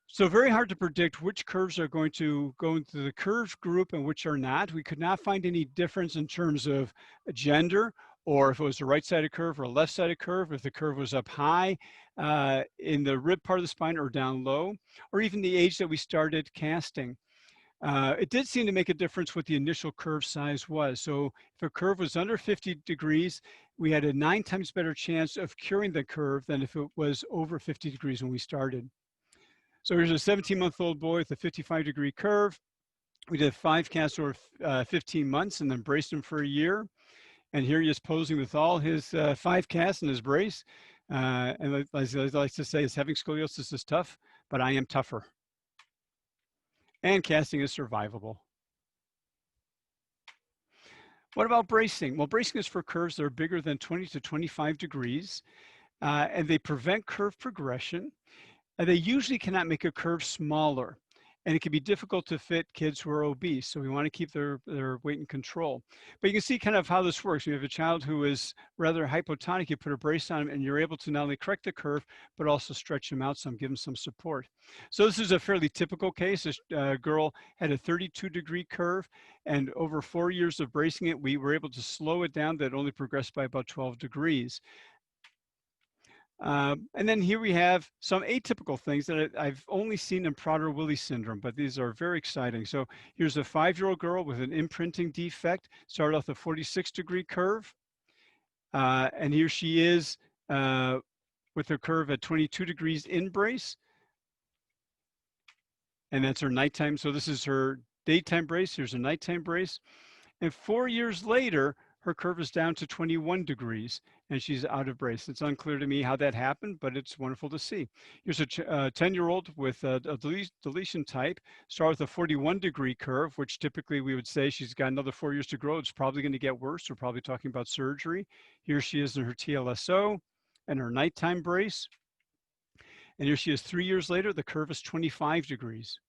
So very hard to predict which curves are going to go into the curve group and which are not. We could not find any difference in terms of gender, or if it was a right-sided curve or a left-sided curve, if the curve was up high in the rib part of the spine or down low, or even the age that we started casting. It did seem to make a difference what the initial curve size was. So if a curve was under 50 degrees, we had a 9 times better chance of curing the curve than if it was over 50 degrees when we started. So here's a 17-month-old boy with a 55-degree curve. We did 5 casts over 15 months and then braced him for a year. And here he is posing with all his 5 casts and his brace. And as I like to say, having scoliosis is tough, but I am tougher. And casting is survivable. What about bracing? Well, bracing is for curves that are bigger than 20 to 25 degrees, and they prevent curve progression. And they usually cannot make a curve smaller, and it can be difficult to fit kids who are obese, so we want to keep their weight in control. But you can see kind of how this works. You have a child who is rather hypotonic, you put a brace on him, and you're able to not only correct the curve, but also stretch him out some, give him some support. So this is a fairly typical case. This girl had a 32-degree curve, and over 4 years of bracing it, we were able to slow it down. That only progressed by about 12 degrees. And then here we have some atypical things that I've only seen in Prader-Willi syndrome, but these are very exciting. So here's a 5-year-old girl with an imprinting defect, started off a 46-degree curve. And here she is with her curve at 22 degrees in brace. And that's her nighttime. So this is her daytime brace. Here's a nighttime brace. And 4 years later, her curve is down to 21 degrees and she's out of brace. It's unclear to me how that happened, but it's wonderful to see. Here's a 10-year-old with a deletion type, start with a 41-degree curve, which typically we would say she's got another 4 years to grow. It's probably going to get worse. We're probably talking about surgery. Here she is in her TLSO and her nighttime brace. And here she is 3 years later, the curve is 25 degrees.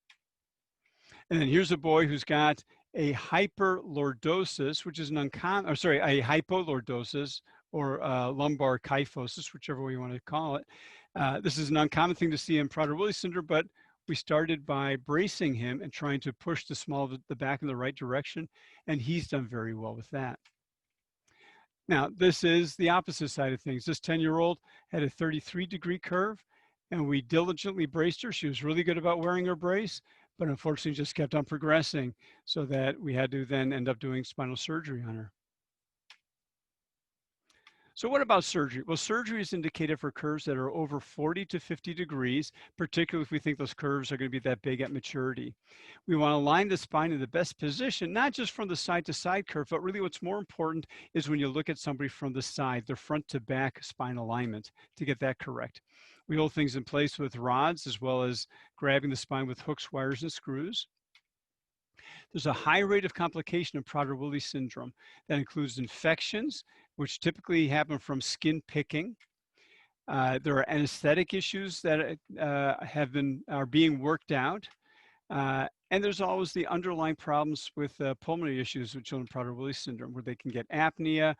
And then here's a boy who's got a hyperlordosis, which is an uncommon, or sorry, a hypolordosis or lumbar kyphosis, whichever way you want to call it. This is an uncommon thing to see in Prader-Willi syndrome, but we started by bracing him and trying to push the small of the back in the right direction, and he's done very well with that. Now, this is the opposite side of things. This 10-year-old had a 33-degree curve, and we diligently braced her. She was really good about wearing her brace, but unfortunately just kept on progressing, so that we had to then end up doing spinal surgery on her. So what about surgery? Well, surgery is indicated for curves that are over 40 to 50 degrees, particularly if we think those curves are going to be that big at maturity. We want to align the spine in the best position, not just from the side to side curve, but really what's more important is when you look at somebody from the side, the front to back spine alignment, to get that correct. We hold things in place with rods, as well as grabbing the spine with hooks, wires, and screws. There's a high rate of complication of Prader-Willi syndrome that includes infections, which typically happen from skin picking. There are anesthetic issues that are being worked out. And there's always the underlying problems with pulmonary issues with children with Prader-Willi syndrome, where they can get apnea.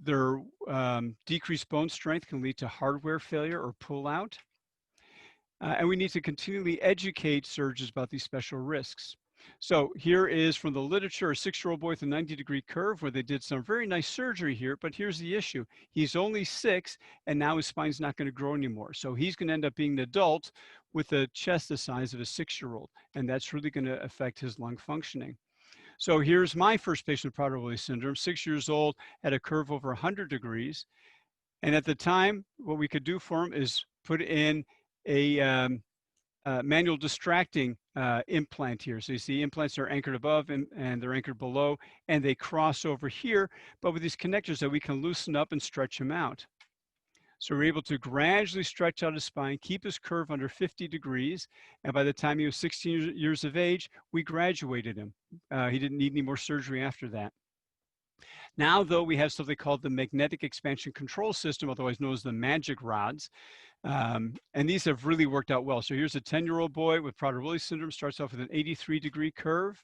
Their decreased bone strength can lead to hardware failure or pull-out. And we need to continually educate surgeons about these special risks. So here is from the literature, a 6-year-old boy with a 90-degree curve where they did some very nice surgery here, but here's the issue. He's only 6, and now his spine's not going to grow anymore. So he's going to end up being an adult with a chest the size of a 6-year-old, and that's really going to affect his lung functioning. So here's my first patient with Prader-Willi syndrome, 6 years old, had a curve over 100 degrees. And at the time, what we could do for him is put in a manual distracting implant here. So you see implants are anchored above and they're anchored below, and they cross over here, but with these connectors that we can loosen up and stretch them out. So we're able to gradually stretch out his spine, keep his curve under 50 degrees, and by the time he was 16 years of age, we graduated him. He didn't need any more surgery after that. Now, though, we have something called the magnetic expansion control system, otherwise known as the magic rods. And these have really worked out well. So here's a 10-year-old boy with Prader-Willi syndrome, starts off with an 83-degree curve.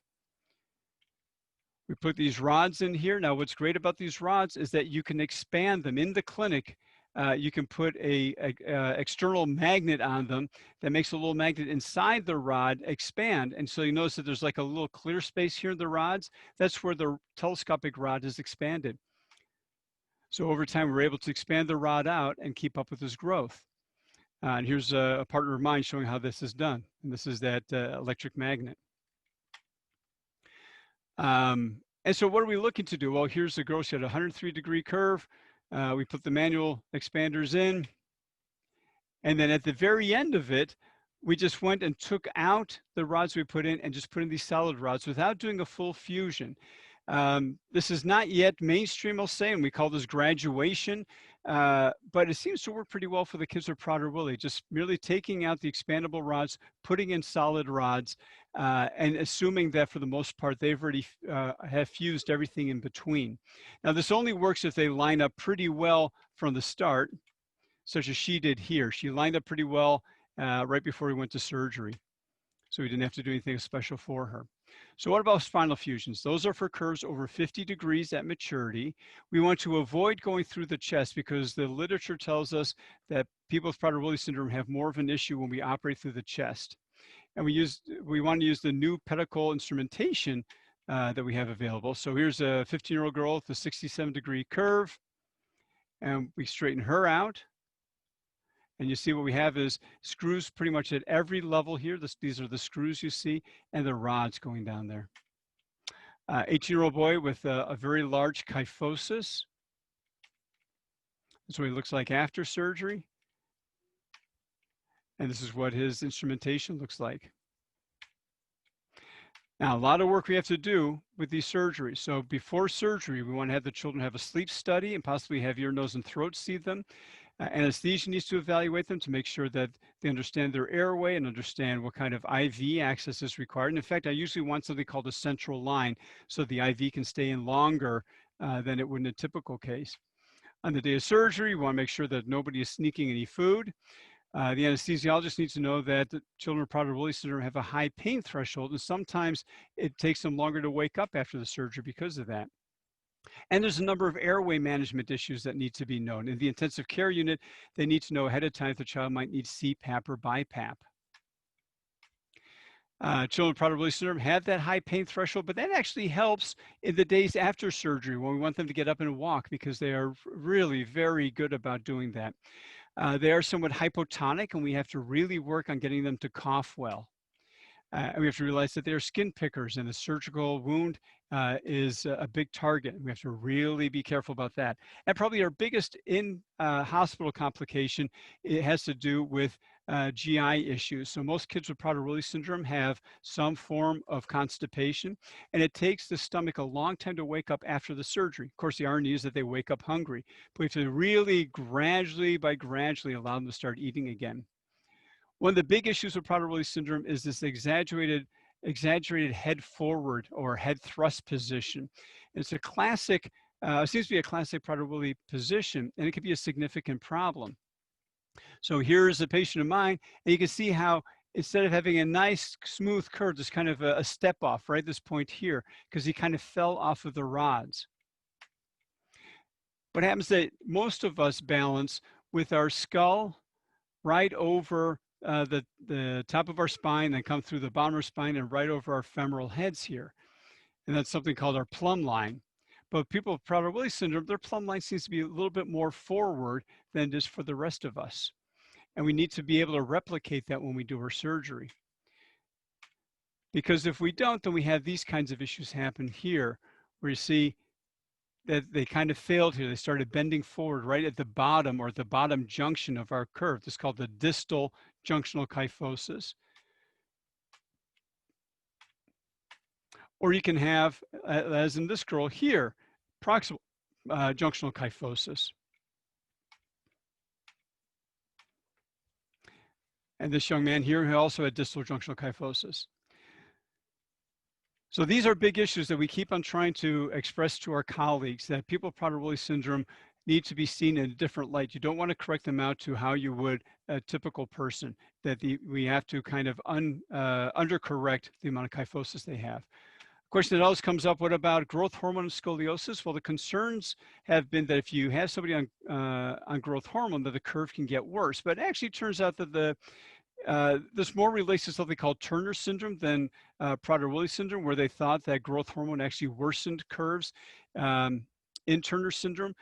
We put these rods in here. Now, what's great about these rods is that you can expand them in the clinic. You can put a external magnet on them that makes a little magnet inside the rod expand. And so you notice that there's like a little clear space here in the rods. That's where the telescopic rod is expanded. So over time, we're able to expand the rod out and keep up with his growth. And here's a partner of mine showing how this is done. And this is that electric magnet. And so what are we looking to do? Well, here's the girl. She had a 103-degree curve. We put the manual expanders in. And then at the very end of it, we just went and took out the rods we put in and just put in these solid rods without doing a full fusion. This is not yet mainstream, I'll say, and we call this graduation, but it seems to work pretty well for the kids with Prader-Willi, just merely taking out the expandable rods, putting in solid rods, and assuming that for the most part, they've already have fused everything in between. Now, this only works if they line up pretty well from the start, such as she did here. She lined up pretty well right before we went to surgery. So we didn't have to do anything special for her. So what about spinal fusions? Those are for curves over 50 degrees at maturity. We want to avoid going through the chest because the literature tells us that people with Prader-Willi syndrome have more of an issue when we operate through the chest. And we want to use the new pedicle instrumentation that we have available. So here's a 15-year-old girl with a 67-degree curve, and we straighten her out. And you see what we have is screws pretty much at every level here. These are the screws you see, and the rods going down there. 18-year-old boy with a very large kyphosis. That's what he looks like after surgery. And this is what his instrumentation looks like. Now, a lot of work we have to do with these surgeries. So before surgery, we want to have the children have a sleep study and possibly have ear, nose, and throat see them. Anesthesia needs to evaluate them to make sure that they understand their airway and understand what kind of IV access is required. And in fact, I usually want something called a central line so the IV can stay in longer than it would in a typical case. On the day of surgery, we want to make sure that nobody is sneaking any food. The anesthesiologist needs to know that the children with Prader-Willi syndrome have a high pain threshold, and sometimes it takes them longer to wake up after the surgery because of that. And there's a number of airway management issues that need to be known. In the intensive care unit, they need to know ahead of time if the child might need CPAP or BiPAP. Children with Prader-Willi syndrome have that high pain threshold, but that actually helps in the days after surgery when we want them to get up and walk because they are really very good about doing that. They are somewhat hypotonic, and we have to really work on getting them to cough well. And we have to realize that they're skin pickers, and the surgical wound is a big target. We have to really be careful about that. And probably our biggest in-hospital complication, it has to do with GI issues. So most kids with Prader-Willi syndrome have some form of constipation, and it takes the stomach a long time to wake up after the surgery. Of course, the irony is that they wake up hungry, but we have to really gradually allow them to start eating again. One of the big issues with Prader-Willi syndrome is this exaggerated head forward or head thrust position. It's a classic, seems to be a classic Prader-Willi position, and it can be a significant problem. So here's a patient of mine, and you can see how instead of having a nice smooth curve, there's kind of a step off right at this point here, because he kind of fell off of the rods. What happens is that most of us balance with our skull right over the top of our spine, then come through the bottom of our spine and right over our femoral heads here. And that's something called our plumb line. But people with Prader-Willi syndrome, their plumb line seems to be a little bit more forward than just for the rest of us. And we need to be able to replicate that when we do our surgery. Because if we don't, then we have these kinds of issues happen here, where you see that they kind of failed here. They started bending forward right at the bottom or the bottom junction of our curve. This is called the distal junctional kyphosis. Or you can have, as in this girl here, proximal junctional kyphosis. And this young man here who also had distal junctional kyphosis. So these are big issues that we keep on trying to express to our colleagues, that people with Prader-Willi syndrome need to be seen in a different light. You don't want to correct them out to how you would a typical person, that we have to kind of undercorrect the amount of kyphosis they have. Question that always comes up, what about growth hormone and scoliosis? Well, the concerns have been that if you have somebody on growth hormone, that the curve can get worse. But it actually turns out that this more relates to something called Turner syndrome than Prader-Willi syndrome, where they thought that growth hormone actually worsened curves in Turner syndrome.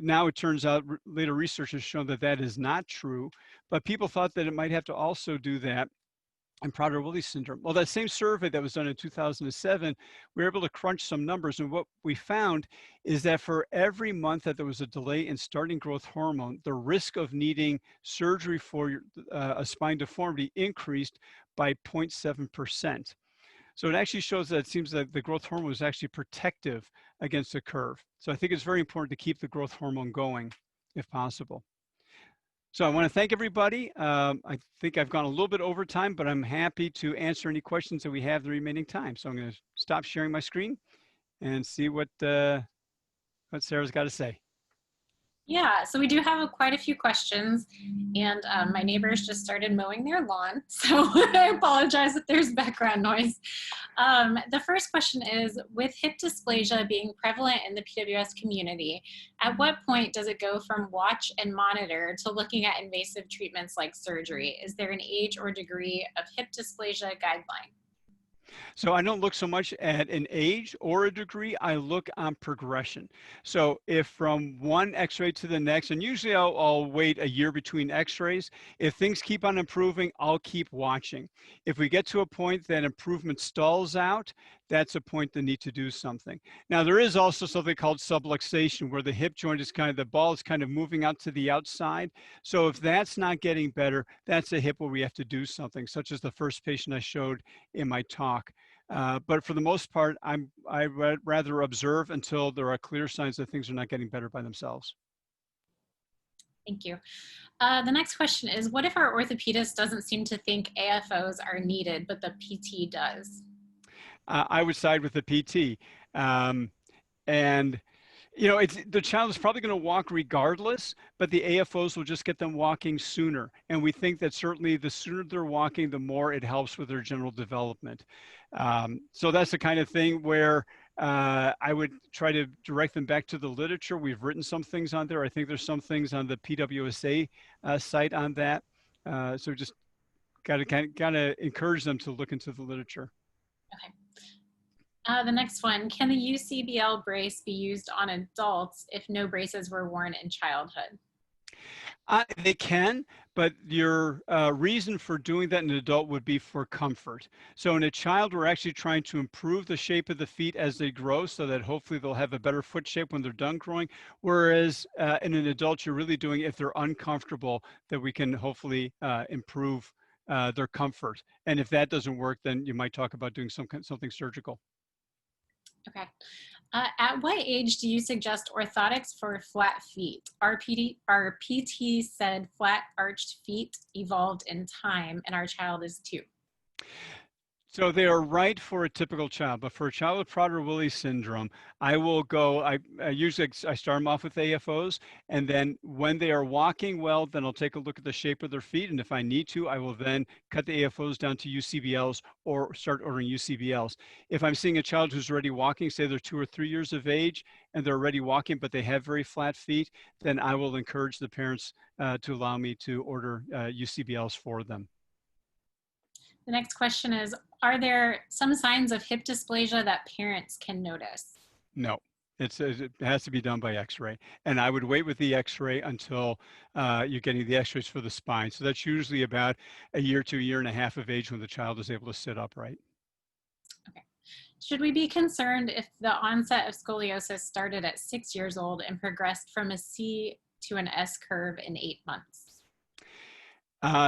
Now it turns out later research has shown that that is not true, but people thought that it might have to also do that in Prader-Willi syndrome. Well, that same survey that was done in 2007, we were able to crunch some numbers, and what we found is that for every month that there was a delay in starting growth hormone, the risk of needing surgery for a spine deformity increased by 0.7%. So it actually shows that it seems that the growth hormone is actually protective against the curve. So I think it's very important to keep the growth hormone going if possible. So I want to thank everybody. I think I've gone a little bit over time, but I'm happy to answer any questions that we have the remaining time. So I'm going to stop sharing my screen and see what Sarah's got to say. Yeah, so we do have quite a few questions, and my neighbors just started mowing their lawn, so I apologize if there's background noise. The first question is, with hip dysplasia being prevalent in the PWS community, at what point does it go from watch and monitor to looking at invasive treatments like surgery? Is there an age or degree of hip dysplasia guideline? So I don't look so much at an age or a degree, I look on progression. So if from one x-ray to the next, and usually I'll wait a year between x-rays, if things keep on improving, I'll keep watching. If we get to a point that improvement stalls out, that's a point that need to do something. Now there is also something called subluxation, where the hip joint is kind of, the ball is kind of moving out to the outside. So if that's not getting better, that's a hip where we have to do something, such as the first patient I showed in my talk. But for the most part, I rather observe until there are clear signs that things are not getting better by themselves. Thank you. The next question is, what if our orthopedist doesn't seem to think AFOs are needed, but the PT does? I would side with the PT. And you know, the child is probably going to walk regardless, but the AFOs will just get them walking sooner. And we think that certainly the sooner they're walking, the more it helps with their general development. So that's the kind of thing where I would try to direct them back to the literature. We've written some things on there. I think there's some things on the PWSA site on that. So just got to kind of encourage them to look into the literature. Okay. The next one, can the UCBL brace be used on adults if no braces were worn in childhood? They can, but your reason for doing that in an adult would be for comfort. So in a child, we're actually trying to improve the shape of the feet as they grow so that hopefully they'll have a better foot shape when they're done growing. Whereas in an adult, you're really doing, if they're uncomfortable, that we can hopefully improve their comfort. And if that doesn't work, then you might talk about doing something surgical. Okay. At what age do you suggest orthotics for flat feet? Our PT said flat arched feet evolved in time, and our child is 2. So they are right for a typical child, but for a child with Prader-Willi syndrome, I will go, I usually I start them off with AFOs, and then when they are walking well, then I'll take a look at the shape of their feet, and if I need to, I will then cut the AFOs down to UCBLs or start ordering UCBLs. If I'm seeing a child who's already walking, say they're 2 or 3 years of age, and they're already walking, but they have very flat feet, then I will encourage the parents to allow me to order UCBLs for them. The next question is, are there some signs of hip dysplasia that parents can notice? No, it has to be done by x-ray. And I would wait with the x-ray until you're getting the x-rays for the spine. So that's usually about a year to a year and a half of age when the child is able to sit upright. Okay. Should we be concerned if the onset of scoliosis started at 6 years old and progressed from a C to an S curve in 8 months?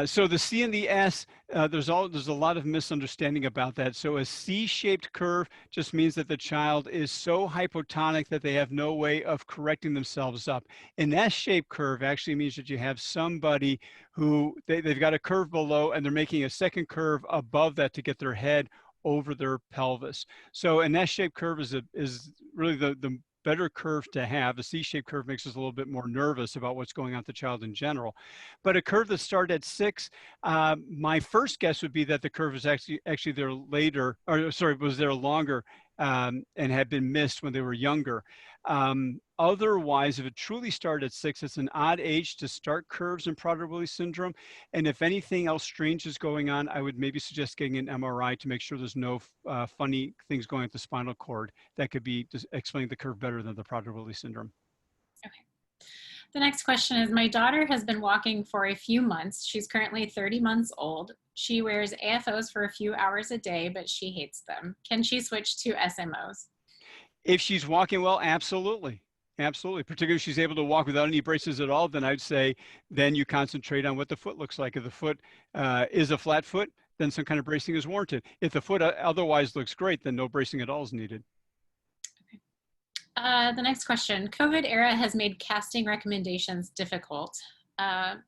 So the C and the S, there's a lot of misunderstanding about that. So a C-shaped curve just means that the child is so hypotonic that they have no way of correcting themselves up. An S-shaped curve actually means that you have somebody who they've got a curve below and they're making a second curve above that to get their head over their pelvis. So an S-shaped curve is really the better curve to have. A C-shaped curve makes us a little bit more nervous about what's going on with the child in general. But a curve that started at 6, my first guess would be that the curve is actually there later, or sorry, was there longer and had been missed when they were younger. Otherwise, if it truly started at 6, it's an odd age to start curves in Prader-Willi syndrome. And if anything else strange is going on, I would maybe suggest getting an MRI to make sure there's no funny things going at the spinal cord that could be explaining the curve better than the Prader-Willi syndrome. Okay. The next question is, my daughter has been walking for a few months. She's currently 30 months old. She wears AFOs for a few hours a day, but she hates them. Can she switch to SMOs? If she's walking well, absolutely. Absolutely. Particularly if she's able to walk without any braces at all, then I'd say then you concentrate on what the foot looks like. If the foot is a flat foot, then some kind of bracing is warranted. If the foot otherwise looks great, then no bracing at all is needed. The next question, COVID era has made casting recommendations difficult.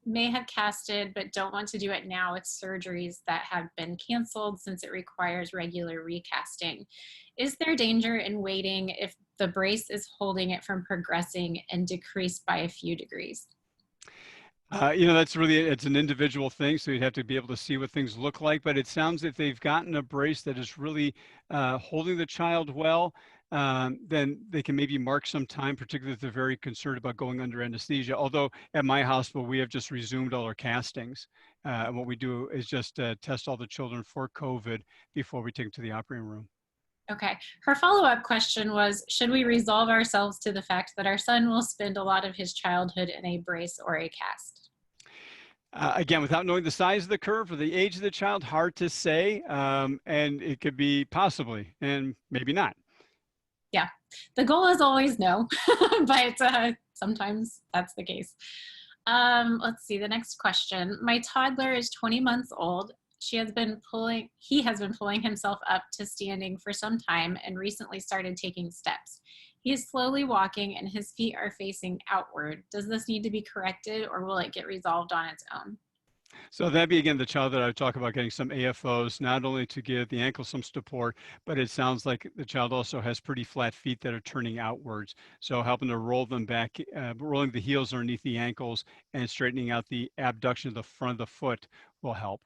May have casted, but don't want to do it now with surgeries that have been canceled since it requires regular recasting. Is there danger in waiting if the brace is holding it from progressing and decreased by a few degrees? That's really, it's an individual thing, so you'd have to be able to see what things look like, but it sounds if they've gotten a brace that is really holding the child well, then they can maybe mark some time, particularly if they're very concerned about going under anesthesia. Although at my hospital, we have just resumed all our castings. And what we do is just test all the children for COVID before we take them to the operating room. Okay. Her follow-up question was, should we resolve ourselves to the fact that our son will spend a lot of his childhood in a brace or a cast? Again, without knowing the size of the curve or the age of the child, hard to say. And it could be possibly, and maybe not. Yeah, the goal is always no, but sometimes that's the case. Let's see, the next question. My toddler is 20 months old. He has been pulling himself up to standing for some time and recently started taking steps. He is slowly walking and his feet are facing outward. Does this need to be corrected or will it get resolved on its own? So that'd be, again, the child that I would talk about getting some AFOs, not only to give the ankle some support, but it sounds like the child also has pretty flat feet that are turning outwards. So helping to roll them back, rolling the heels underneath the ankles and straightening out the abduction of the front of the foot will help.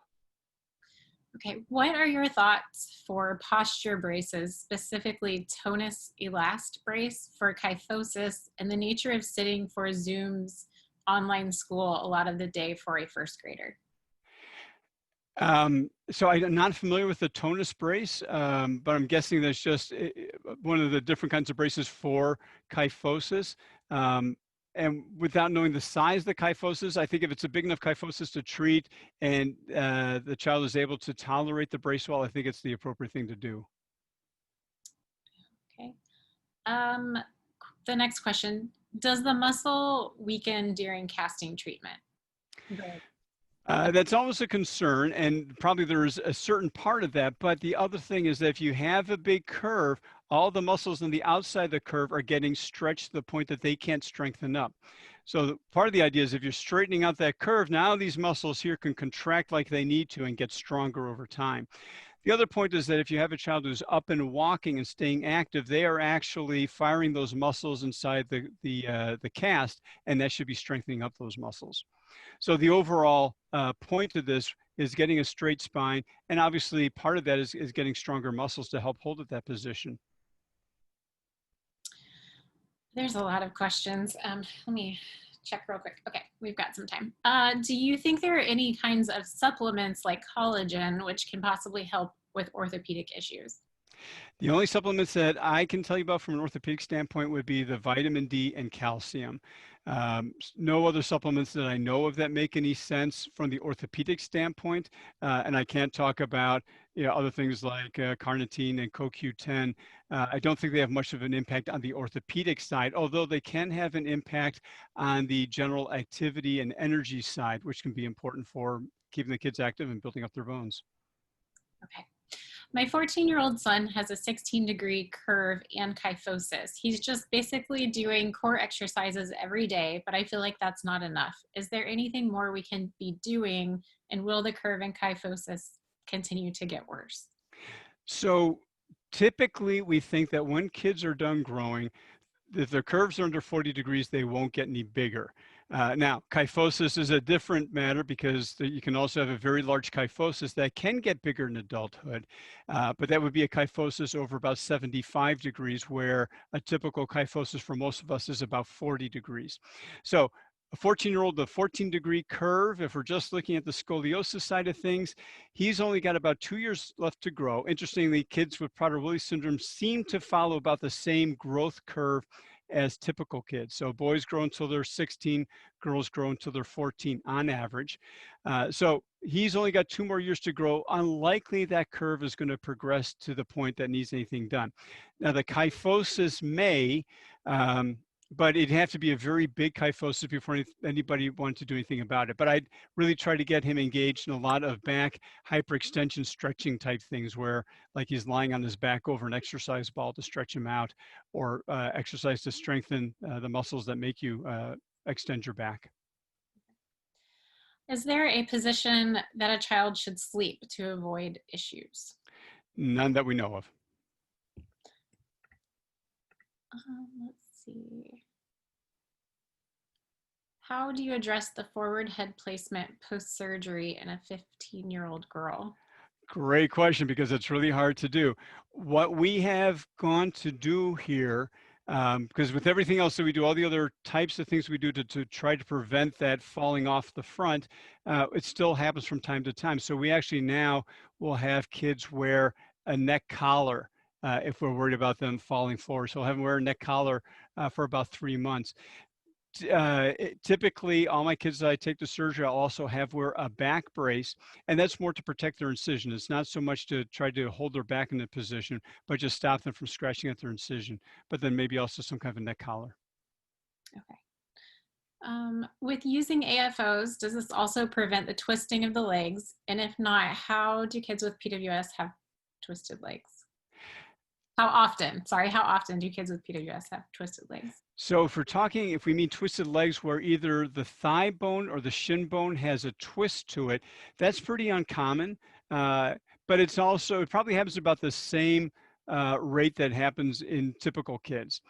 Okay, what are your thoughts for posture braces, specifically tonus elast brace for kyphosis and the nature of sitting for Zoom's online school a lot of the day for a first grader? So I'm not familiar with the tonus brace, but I'm guessing that's just one of the different kinds of braces for kyphosis. And without knowing the size of the kyphosis, I think if it's a big enough kyphosis to treat and the child is able to tolerate the brace well, I think it's the appropriate thing to do. Okay. The next question, does the muscle weaken during casting treatment? Right. That's always a concern, and probably there's a certain part of that. But the other thing is that if you have a big curve, all the muscles on the outside of the curve are getting stretched to the point that they can't strengthen up. So part of the idea is if you're straightening out that curve, now these muscles here can contract like they need to and get stronger over time. The other point is that if you have a child who's up and walking and staying active, they are actually firing those muscles inside the cast, and that should be strengthening up those muscles. So the overall point of this is getting a straight spine, and obviously part of that is getting stronger muscles to help hold at that position. There's a lot of questions. Let me check real quick. Okay, we've got some time. Do you think there are any kinds of supplements like collagen which can possibly help with orthopedic issues? The only supplements that I can tell you about from an orthopedic standpoint would be the vitamin D and calcium. No other supplements that I know of that make any sense from the orthopedic standpoint. And I can't talk about other things like carnitine and CoQ10. I don't think they have much of an impact on the orthopedic side, although they can have an impact on the general activity and energy side, which can be important for keeping the kids active and building up their bones. Okay. My 14-year-old son has a 16-degree curve and kyphosis. He's just basically doing core exercises every day, but I feel like that's not enough. Is there anything more we can be doing, and will the curve and kyphosis continue to get worse? So typically we think that when kids are done growing, if their curves are under 40 degrees, they won't get any bigger. Now, kyphosis is a different matter because you can also have a very large kyphosis that can get bigger in adulthood, but that would be a kyphosis over about 75 degrees, where a typical kyphosis for most of us is about 40 degrees. So a 14-year-old, the 14-degree curve, if we're just looking at the scoliosis side of things, he's only got about 2 years left to grow. Interestingly, kids with Prader-Willi syndrome seem to follow about the same growth curve as typical kids. So boys grow until they're 16, girls grow until they're 14 on average. So he's only got 2 more years to grow. Unlikely that curve is going to progress to the point that needs anything done. Now the kyphosis may, but it'd have to be a very big kyphosis before anybody wanted to do anything about it. But I'd really try to get him engaged in a lot of back hyperextension stretching type things, where like he's lying on his back over an exercise ball to stretch him out, or exercise to strengthen the muscles that make you extend your back. Is there a position that a child should sleep to avoid issues? None that we know of. Let's see. How do you address the forward head placement post-surgery in a 15-year-old girl? Great question, because it's really hard to do. What we have gone to do here, because with everything else that we do, all the other types of things we do to try to prevent that falling off the front, it still happens from time to time. So we actually now will have kids wear a neck collar if we're worried about them falling forward. So we'll have them wear a neck collar for about 3 months. Typically, all my kids that I take to surgery, I'll also have wear a back brace, and that's more to protect their incision. It's not so much to try to hold their back in a position, but just stop them from scratching at their incision. But then maybe also some kind of a neck collar. Okay. With using AFOs, does this also prevent the twisting of the legs? And if not, how do kids with PWS have twisted legs? How often do kids with PWS have twisted legs? So if we mean twisted legs where either the thigh bone or the shin bone has a twist to it, that's pretty uncommon. But it probably happens about the same rate that happens in typical kids.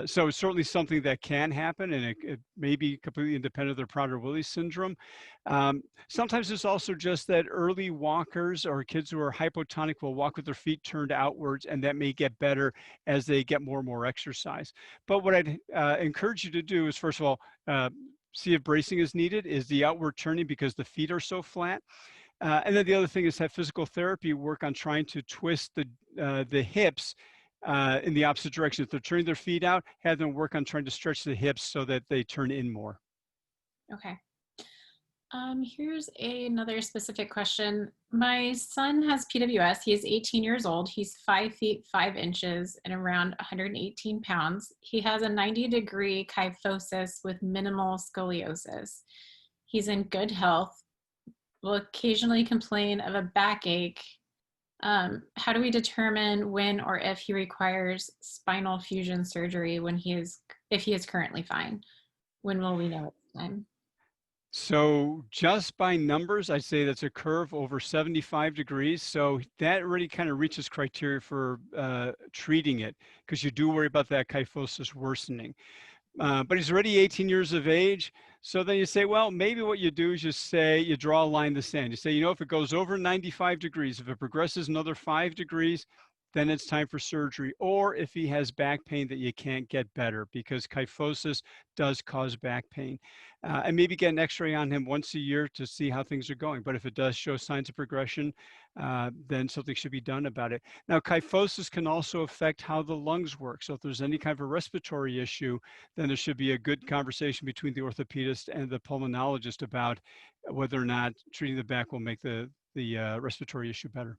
So it's certainly something that can happen, and it may be completely independent of their Prader-Willi syndrome. Sometimes it's also just that early walkers or kids who are hypotonic will walk with their feet turned outwards, and that may get better as they get more and more exercise. But what I'd encourage you to do is, first of all, see if bracing is needed. Is the outward turning because the feet are so flat? And then the other thing is have physical therapy work on trying to twist the hips in the opposite direction. If they're turning their feet out, have them work on trying to stretch the hips so that they turn in more. Okay. Here's another specific question. My son has PWS. He is 18 years old. He's 5 feet 5 inches and around 118 pounds. He has a 90-degree kyphosis with minimal scoliosis. He's in good health, will occasionally complain of a backache. How do we determine when or if he requires spinal fusion surgery if he is currently fine? When will we know it's time? So just by numbers, I'd say that's a curve over 75 degrees. So that already kind of reaches criteria for treating it, because you do worry about that kyphosis worsening. But he's already 18 years of age. So then you say, well, maybe what you do is you draw a line in the sand. You say, if it goes over 95 degrees, if it progresses another 5 degrees, then it's time for surgery. Or if he has back pain that you can't get better, because kyphosis does cause back pain. And maybe get an x-ray on him once a year to see how things are going. But if it does show signs of progression, then something should be done about it. Now, kyphosis can also affect how the lungs work. So if there's any kind of a respiratory issue, then there should be a good conversation between the orthopedist and the pulmonologist about whether or not treating the back will make the respiratory issue better.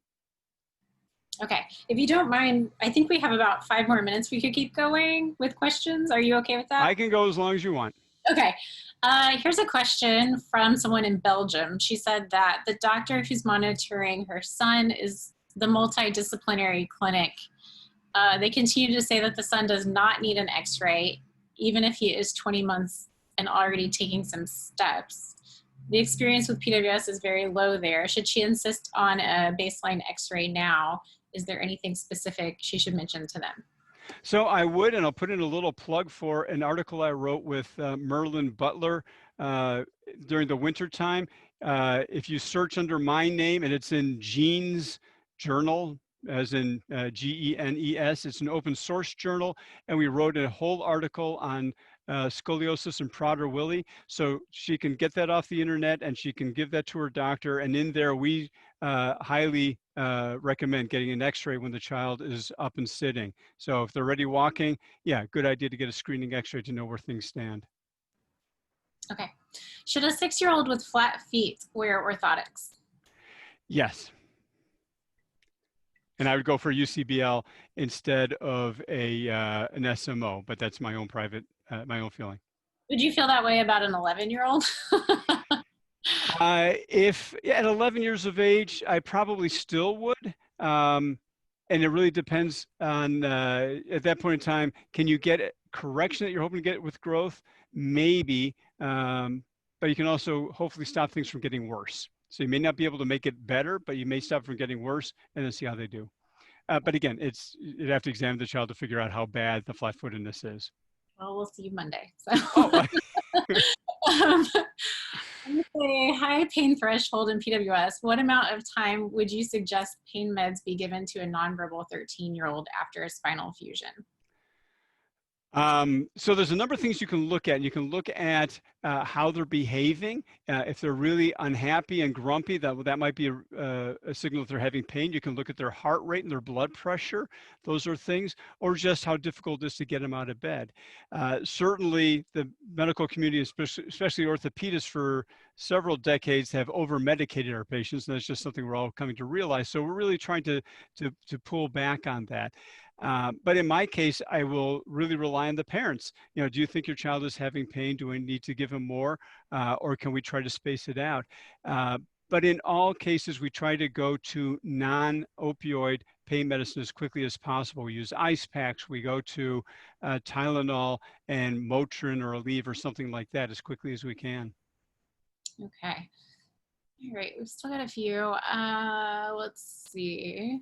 Okay, if you don't mind, I think we have about 5 more minutes. We could keep going with questions. Are you okay with that? I can go as long as you want. Okay, here's a question from someone in Belgium. She said that the doctor who's monitoring her son is the multidisciplinary clinic. They continue to say that the son does not need an x-ray, even if he is 20 months and already taking some steps. The experience with PWS is very low there. Should she insist on a baseline x-ray now? Is there anything specific she should mention to them? So I would, and I'll put in a little plug for an article I wrote with Merlin Butler during the winter time. If you search under my name, and it's in Genes Journal, as in GENES, it's an open source journal, and we wrote a whole article on scoliosis and Prader-Willi. So she can get that off the internet and she can give that to her doctor. And in there, we highly recommend getting an x-ray when the child is up and sitting. So if they're already walking, yeah, good idea to get a screening x-ray to know where things stand. Okay. Should a 6-year-old with flat feet wear orthotics? Yes. And I would go for UCBL instead of an SMO, but that's my own private, my own feeling. Would you feel that way about an 11-year-old? If at 11 years of age, I probably still would. And it really depends on, at that point in time, can you get correction that you're hoping to get with growth? Maybe, but you can also hopefully stop things from getting worse. So you may not be able to make it better, but you may stop from getting worse and then see how they do. But again, you'd have to examine the child to figure out how bad the flat-footedness is. Well, we'll see you Monday. So. Oh. With a high pain threshold in PWS, what amount of time would you suggest pain meds be given to a nonverbal 13-year-old after a spinal fusion? So there's a number of things you can look at. You can look at how they're behaving. If they're really unhappy and grumpy, that might be a signal that they're having pain. You can look at their heart rate and their blood pressure. Those are things, or just how difficult it is to get them out of bed. Certainly, the medical community, especially orthopedists, for several decades have over-medicated our patients, and that's just something we're all coming to realize. So we're really trying to pull back on that. But in my case, I will really rely on the parents. Do you think your child is having pain? Do we need to give him more? Or can we try to space it out? But in all cases, we try to go to non-opioid pain medicine as quickly as possible. We use ice packs. We go to Tylenol and Motrin or Aleve or something like that as quickly as we can. Okay. All right. We've still got a few. Let's see.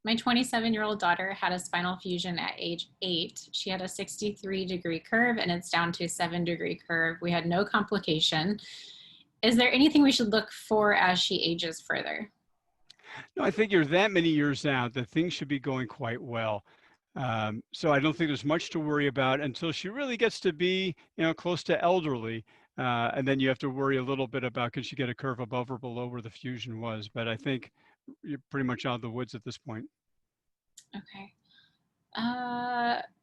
My 27-year-old daughter had a spinal fusion at age 8. She had a 63-degree curve and it's down to a 7-degree curve. We had no complication. Is there anything we should look for as she ages further? No, I think you're that many years out that things should be going quite well. So I don't think there's much to worry about until she really gets to be, close to elderly. And then you have to worry a little bit about, can she get a curve above or below where the fusion was? But I think you're pretty much out of the woods at this point. Okay.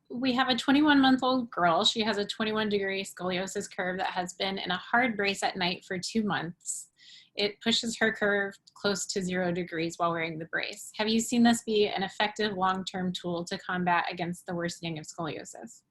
We have a 21-month-old girl. She has a 21-degree scoliosis curve that has been in a hard brace at night for 2 months. It pushes her curve close to 0 degrees while wearing the brace. Have you seen this be an effective long-term tool to combat against the worsening of scoliosis?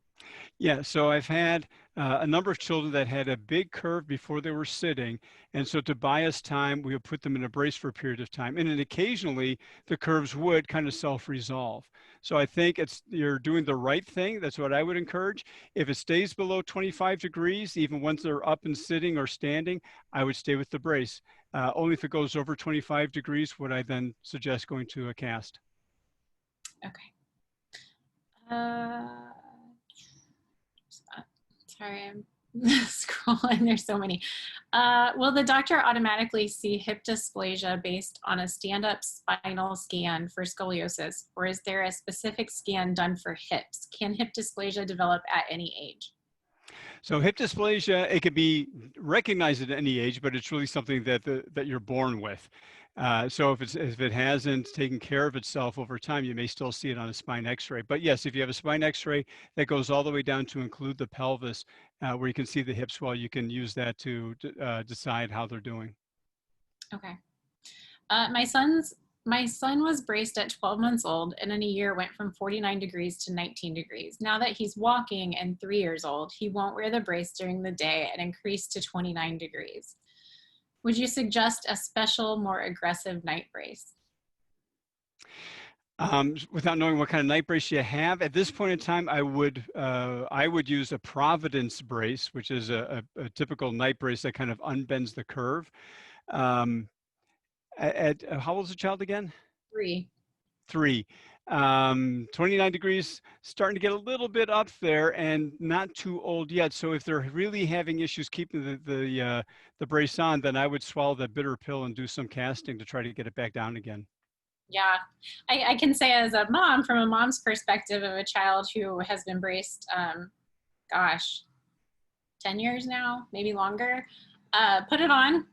Yeah, so I've had a number of children that had a big curve before they were sitting. And so to buy us time, we would put them in a brace for a period of time. And then occasionally the curves would kind of self-resolve. So I think you're doing the right thing. That's what I would encourage. If it stays below 25 degrees, even once they're up and sitting or standing, I would stay with the brace. Only if it goes over 25 degrees would I then suggest going to a cast. Okay. Sorry, I'm scrolling. There's so many. Will the doctor automatically see hip dysplasia based on a stand-up spinal scan for scoliosis, or is there a specific scan done for hips? Can hip dysplasia develop at any age? So hip dysplasia, it could be recognized at any age, but it's really something that you're born with. So if it hasn't taken care of itself over time, you may still see it on a spine X-ray. But yes, if you have a spine X-ray that goes all the way down to include the pelvis, where you can see the hip swell, you can use that to decide how they're doing. Okay. My son was braced at 12 months old and in a year went from 49 degrees to 19 degrees. Now that he's walking and 3 years old, he won't wear the brace during the day and increased to 29 degrees. Would you suggest a special, more aggressive night brace? Without knowing what kind of night brace you have, at this point in time, I would use a Providence brace, which is a typical night brace that kind of unbends the curve. How old is the child again? 3. 3. 29 degrees, starting to get a little bit up there and not too old yet. So if they're really having issues keeping the brace on, then I would swallow that bitter pill and do some casting to try to get it back down again. Yeah, I can say as a mom, from a mom's perspective of a child who has been braced, gosh, 10 years now, maybe longer, put it on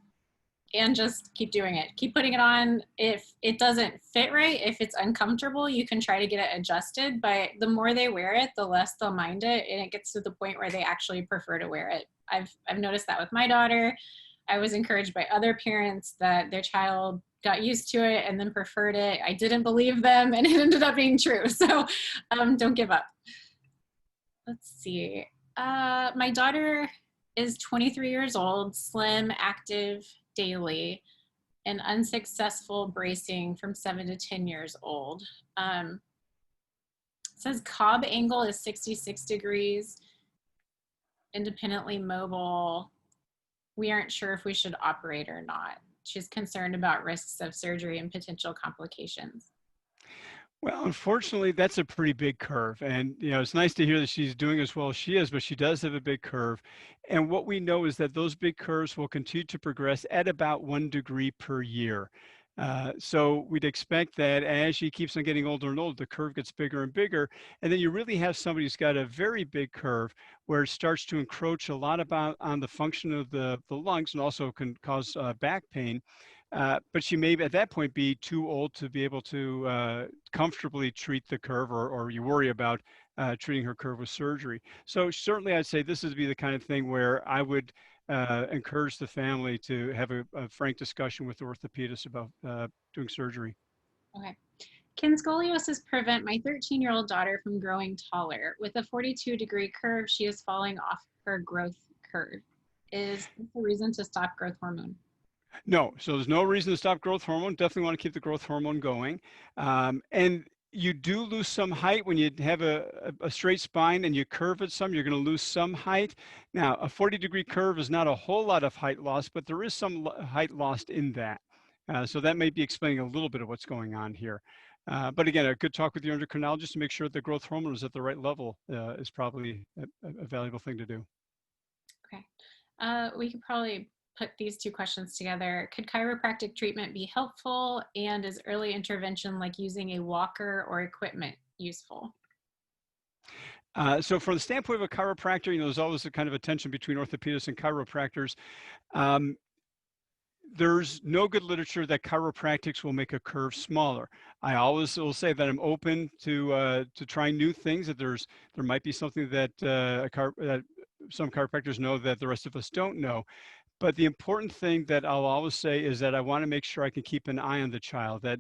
and just keep doing it. Keep putting it on. If it doesn't fit right, if it's uncomfortable, you can try to get it adjusted, but the more they wear it, the less they'll mind it, and it gets to the point where they actually prefer to wear it. I've noticed that with my daughter. I was encouraged by other parents that their child got used to it and then preferred it. I didn't believe them, and it ended up being true. So don't give up. Let's see. My daughter is 23 years old, slim, active daily, and unsuccessful bracing from 7 to 10 years old. It says Cobb angle is 66 degrees, independently mobile. We aren't sure if we should operate or not. She's concerned about risks of surgery and potential complications. Well, unfortunately, that's a pretty big curve. And, it's nice to hear that she's doing as well as she is, but she does have a big curve. And what we know is that those big curves will continue to progress at about 1 degree per year. So we'd expect that as she keeps on getting older and older, the curve gets bigger and bigger. And then you really have somebody who's got a very big curve where it starts to encroach a lot on the function of the lungs and also can cause back pain. But she may at that point be too old to be able to comfortably treat the curve, or you worry about treating her curve with surgery. So certainly I'd say this would be the kind of thing where I would encourage the family to have a frank discussion with the orthopedist about doing surgery. Okay. Can scoliosis prevent my 13-year-old daughter from growing taller? With a 42-degree curve, she is falling off her growth curve. Is this a reason to stop growth hormone? No, so there's no reason to stop growth hormone. Definitely want to keep the growth hormone going. And you do lose some height when you have a straight spine and you curve it some, you're going to lose some height. Now, a 40-degree curve is not a whole lot of height loss, but there is some height lost in that. So that may be explaining a little bit of what's going on here. But again, a good talk with your endocrinologist to make sure the growth hormone is at the right level is probably a valuable thing to do. Okay. We could probably put these two questions together. Could chiropractic treatment be helpful, and is early intervention like using a walker or equipment useful? So from the standpoint of a chiropractor, there's always a kind of a tension between orthopedists and chiropractors. Um, there's no good literature that chiropractics will make a curve smaller. I always will say that I'm open to trying new things. That there might be something that that some chiropractors know that the rest of us don't know. But the important thing that I'll always say is that I want to make sure I can keep an eye on the child. That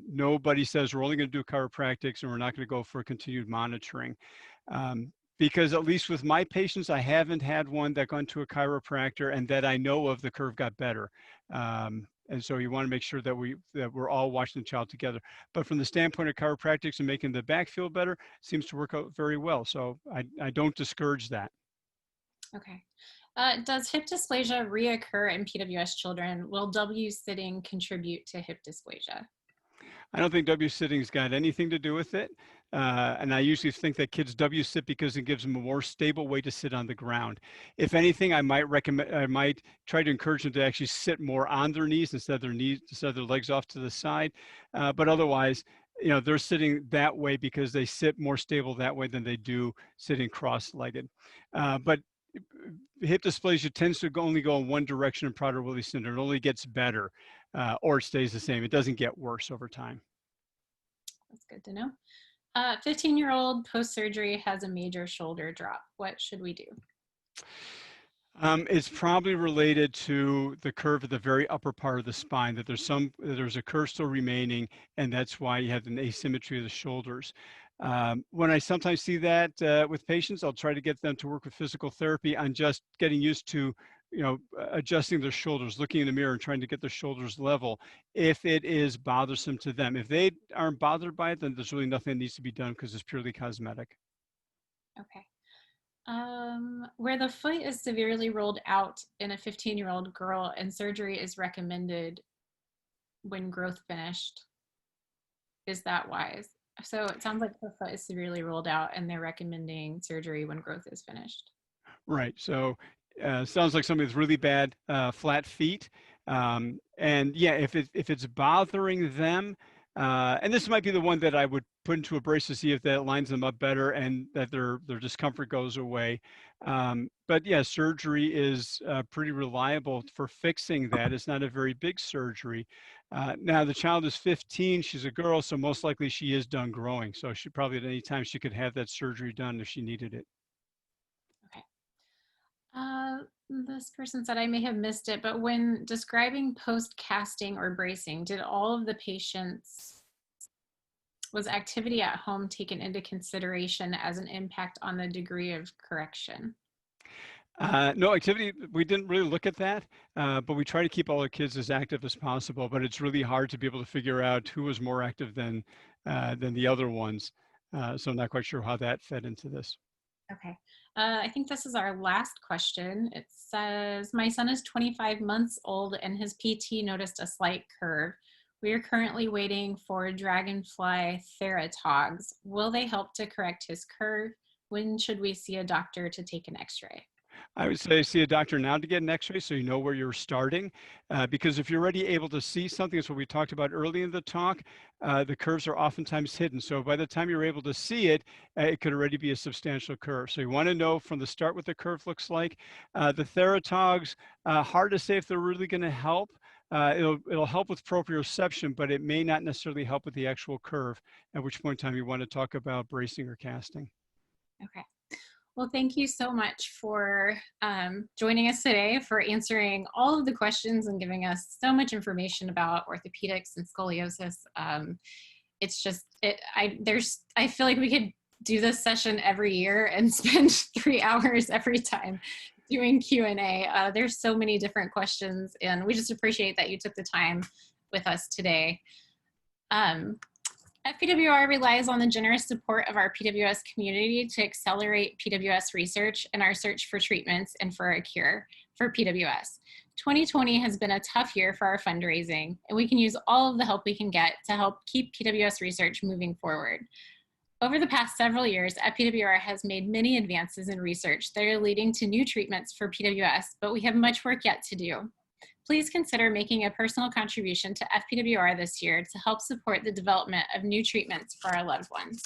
nobody says we're only going to do chiropractics and we're not going to go for continued monitoring. Because at least with my patients, I haven't had one that gone to a chiropractor and that I know of the curve got better. And so you want to make sure that we're all watching the child together. But from the standpoint of chiropractics and making the back feel better, seems to work out very well. So I don't discourage that. Okay. Does hip dysplasia reoccur in PWS children? Will W sitting contribute to hip dysplasia? I don't think W sitting's got anything to do with it. And I usually think that kids W sit because it gives them a more stable way to sit on the ground. If anything, I might try to encourage them to actually sit more on their knees instead of their legs off to the side. But otherwise, they're sitting that way because they sit more stable that way than they do sitting cross-legged. But hip dysplasia tends to only go in one direction in Prader-Willi syndrome. It only gets better or it stays the same. It doesn't get worse over time. That's good to know. 15-year-old post-surgery has a major shoulder drop. What should we do? It's probably related to the curve at the very upper part of the spine, that there's a curve still remaining, and that's why you have an asymmetry of the shoulders. When I sometimes see that with patients, I'll try to get them to work with physical therapy on just getting used to, adjusting their shoulders, looking in the mirror and trying to get their shoulders level if it is bothersome to them. If they aren't bothered by it, then there's really nothing that needs to be done because it's purely cosmetic. Okay. Where the foot is severely rolled out in a 15-year-old girl and surgery is recommended when growth finished, is that wise? So it sounds like the foot is severely rolled out and they're recommending surgery when growth is finished. Right. So sounds like somebody with really bad flat feet. And yeah, if it's bothering them, and this might be the one that I would put into a brace to see if that lines them up better and that their discomfort goes away. But yeah, surgery is pretty reliable for fixing that. It's not a very big surgery. Now the child is 15, she's a girl, so most likely she is done growing. So she probably at any time she could have that surgery done if she needed it. Okay. This person said, I may have missed it, but when describing post-casting or bracing, did all of the patients, was activity at home taken into consideration as an impact on the degree of correction? No, activity, we didn't really look at that, but we try to keep all the kids as active as possible, but it's really hard to be able to figure out who was more active than the other ones. So I'm not quite sure how that fed into this. Okay. I think this is our last question. It says, my son is 25 months old and his PT noticed a slight curve. We are currently waiting for Dragonfly Theratogs. Will they help to correct his curve? When should we see a doctor to take an x-ray? I would say see a doctor now to get an x-ray so you know where you're starting. Because if you're already able to see something, that's what we talked about early in the talk, the curves are oftentimes hidden. So by the time you're able to see it, it could already be a substantial curve. So you want to know from the start what the curve looks like. The Theratogs, hard to say if they're really going to help. It'll help with proprioception, but it may not necessarily help with the actual curve, at which point in time you want to talk about bracing or casting. Okay. Well, thank you so much for joining us today, for answering all of the questions and giving us so much information about orthopedics and scoliosis. It's just, I feel like we could do this session every year and spend 3 hours every time doing Q&A. There's so many different questions, and we just appreciate that you took the time with us today. FPWR relies on the generous support of our PWS community to accelerate PWS research and our search for treatments and for a cure for PWS. 2020 has been a tough year for our fundraising, and we can use all of the help we can get to help keep PWS research moving forward. Over the past several years, FPWR has made many advances in research that are leading to new treatments for PWS, but we have much work yet to do. Please consider making a personal contribution to FPWR this year to help support the development of new treatments for our loved ones.